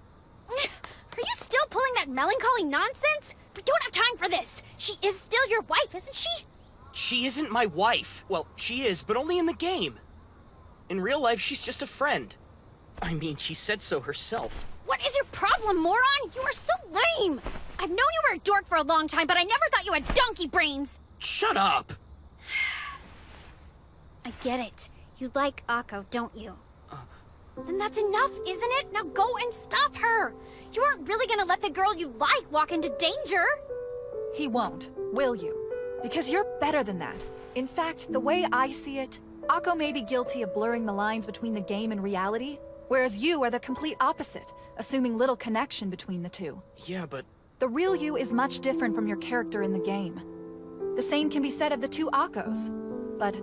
Are you still pulling that melancholy nonsense? We don't have time for this! She is still your wife, isn't she? She isn't my wife. Well, she is, but only in the game. In real life, she's just a friend. I mean, she said so herself. What is your problem, moron? You are so lame! I've known you were a dork for a long time, but I never thought you had donkey brains! Shut up! I get it. You like Akko, don't you? Then that's enough, isn't it? Now go and stop her! You aren't really gonna let the girl you like walk into danger! He won't, will you? Because you're better than that. In fact, the way I see it, Akko may be guilty of blurring the lines between the game and reality, whereas you are the complete opposite, assuming little connection between the two. Yeah, but... The real you is much different from your character in the game. The same can be said of the two Akkos, but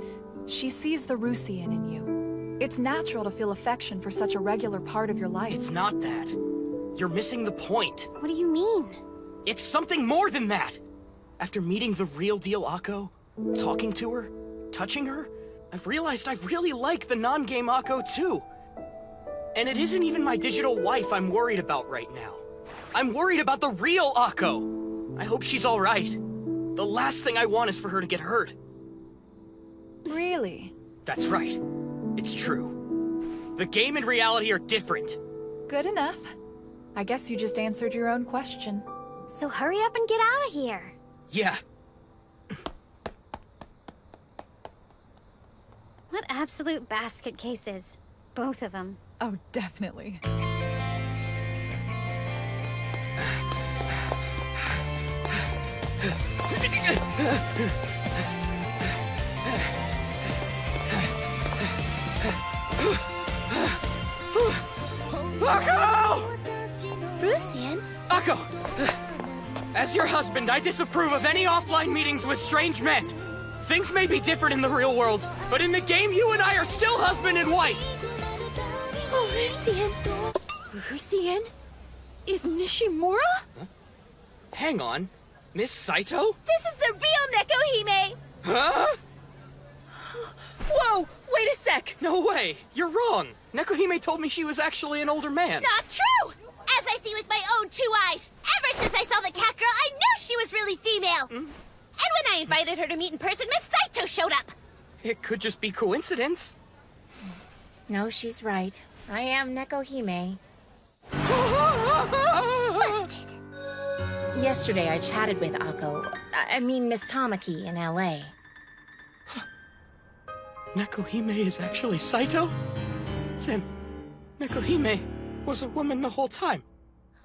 she sees the Rusian in you. It's natural to feel affection for such a regular part of your life. It's not that. You're missing the point. What do you mean? It's something more than that! After meeting the real deal Akko, talking to her, touching her, I've realized I really like the non-game Akko too. And it isn't even my digital wife I'm worried about right now. I'm worried about the real Akko. I hope she's all right. The last thing I want is for her to get hurt. Really? That's right. It's true. The game and reality are different. Good enough. I guess you just answered your own question. So hurry up and get out of here. Yeah. What absolute basket cases. Both of them. Oh, definitely. Akko! Rusian? Akko! As your husband, I disapprove of any offline meetings with strange men. Things may be different in the real world, but in the game, you and I are still husband and wife. Oh, Rusian. Rusian? Is Nishimura? Huh? Hang on. Miss Saito? This is the real Nekohime! Huh? Whoa! Wait a sec! No way! You're wrong! Nekohime told me she was actually an older man. Not true! As I see with my own 2 eyes, ever since I saw the cat girl, I knew she was really female! And when I invited her to meet in person, Miss Saito showed up! It could just be coincidence. No, she's right. I am Nekohime. Busted! Yesterday I chatted with Akko. I mean Miss Tamaki in LA. Nekohime is actually Saito? Then Nekohime was a woman the whole time.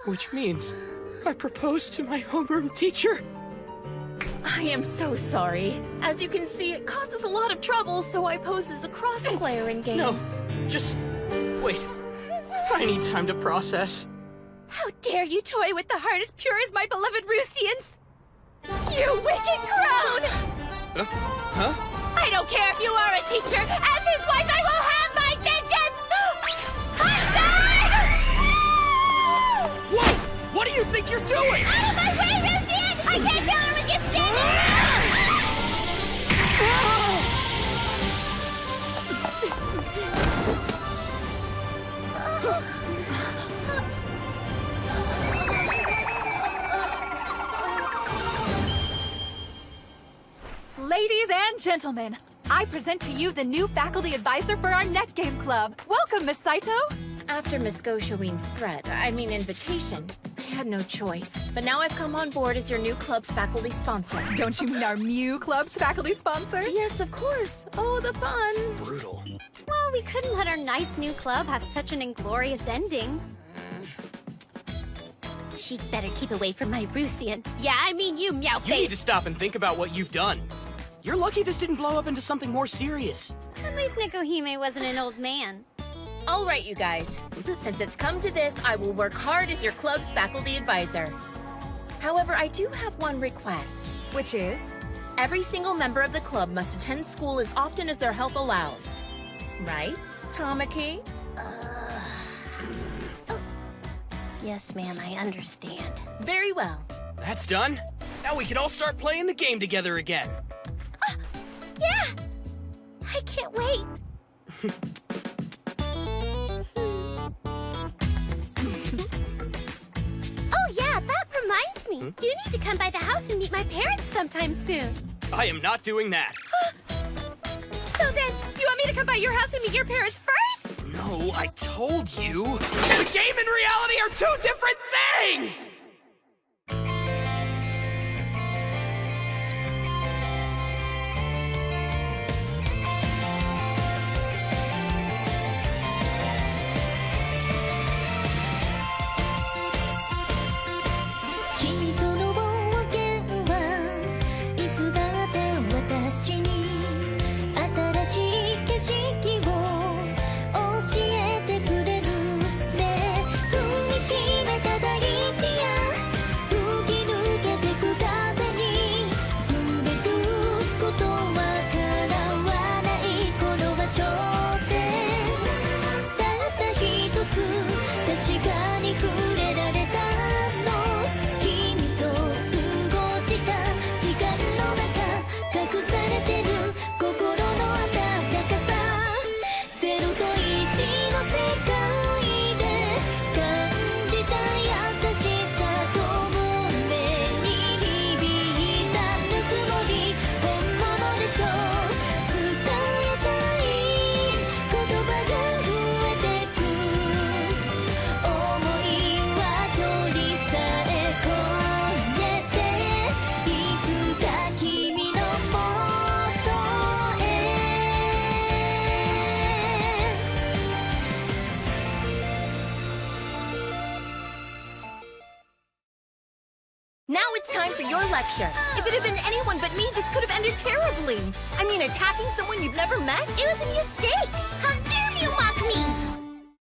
Which means I proposed to my homeroom teacher. I am so sorry. As you can see, it causes a lot of trouble, so I pose as a cross-player in-game. No, just wait. I need time to process. How dare you toy with the heart as pure as my beloved Rusians! You wicked crone! Huh? I don't care if you are a teacher! As his wife, I will have my vengeance! Whoa! What do you think you're doing? Out of my way, Rusian! I can't tell her with you standing Ladies and gentlemen, I present to you the new faculty advisor for our NetGame Club. Welcome, Miss Saito. After Miss Goshaween's invitation, I had no choice. But now I've come on board as your new club's faculty sponsor. Don't you mean our Mew Club's faculty sponsor? Yes, of course. Oh, the fun. Brutal. Well, we couldn't let our nice new club have such an inglorious ending. She'd better keep away from my Rusian. Yeah, I mean you, meow You need to face. stop and think about what you've done. You're lucky this didn't blow up into something more serious. At least Nekohime wasn't an old man. All right, you guys. Since it's come to this, I will work hard as your club's faculty advisor. However, I do have one request. Which is? Every single member of the club must attend school as often as their health allows. Right, Tamaki? Yes, ma'am, I understand. Very well. That's done. Now we can all start playing the game together again. Yeah! I can't wait! Oh yeah, that reminds me. You need to come by the house and meet my parents sometime soon. I am not doing that. So then, you want me to come by your house and meet your parents first? No, I told you. The game and reality are two different things! Now it's time for your lecture. If it had been anyone but me, this could have ended terribly. I mean, attacking someone you've never met? It was a mistake! How dare you mock me!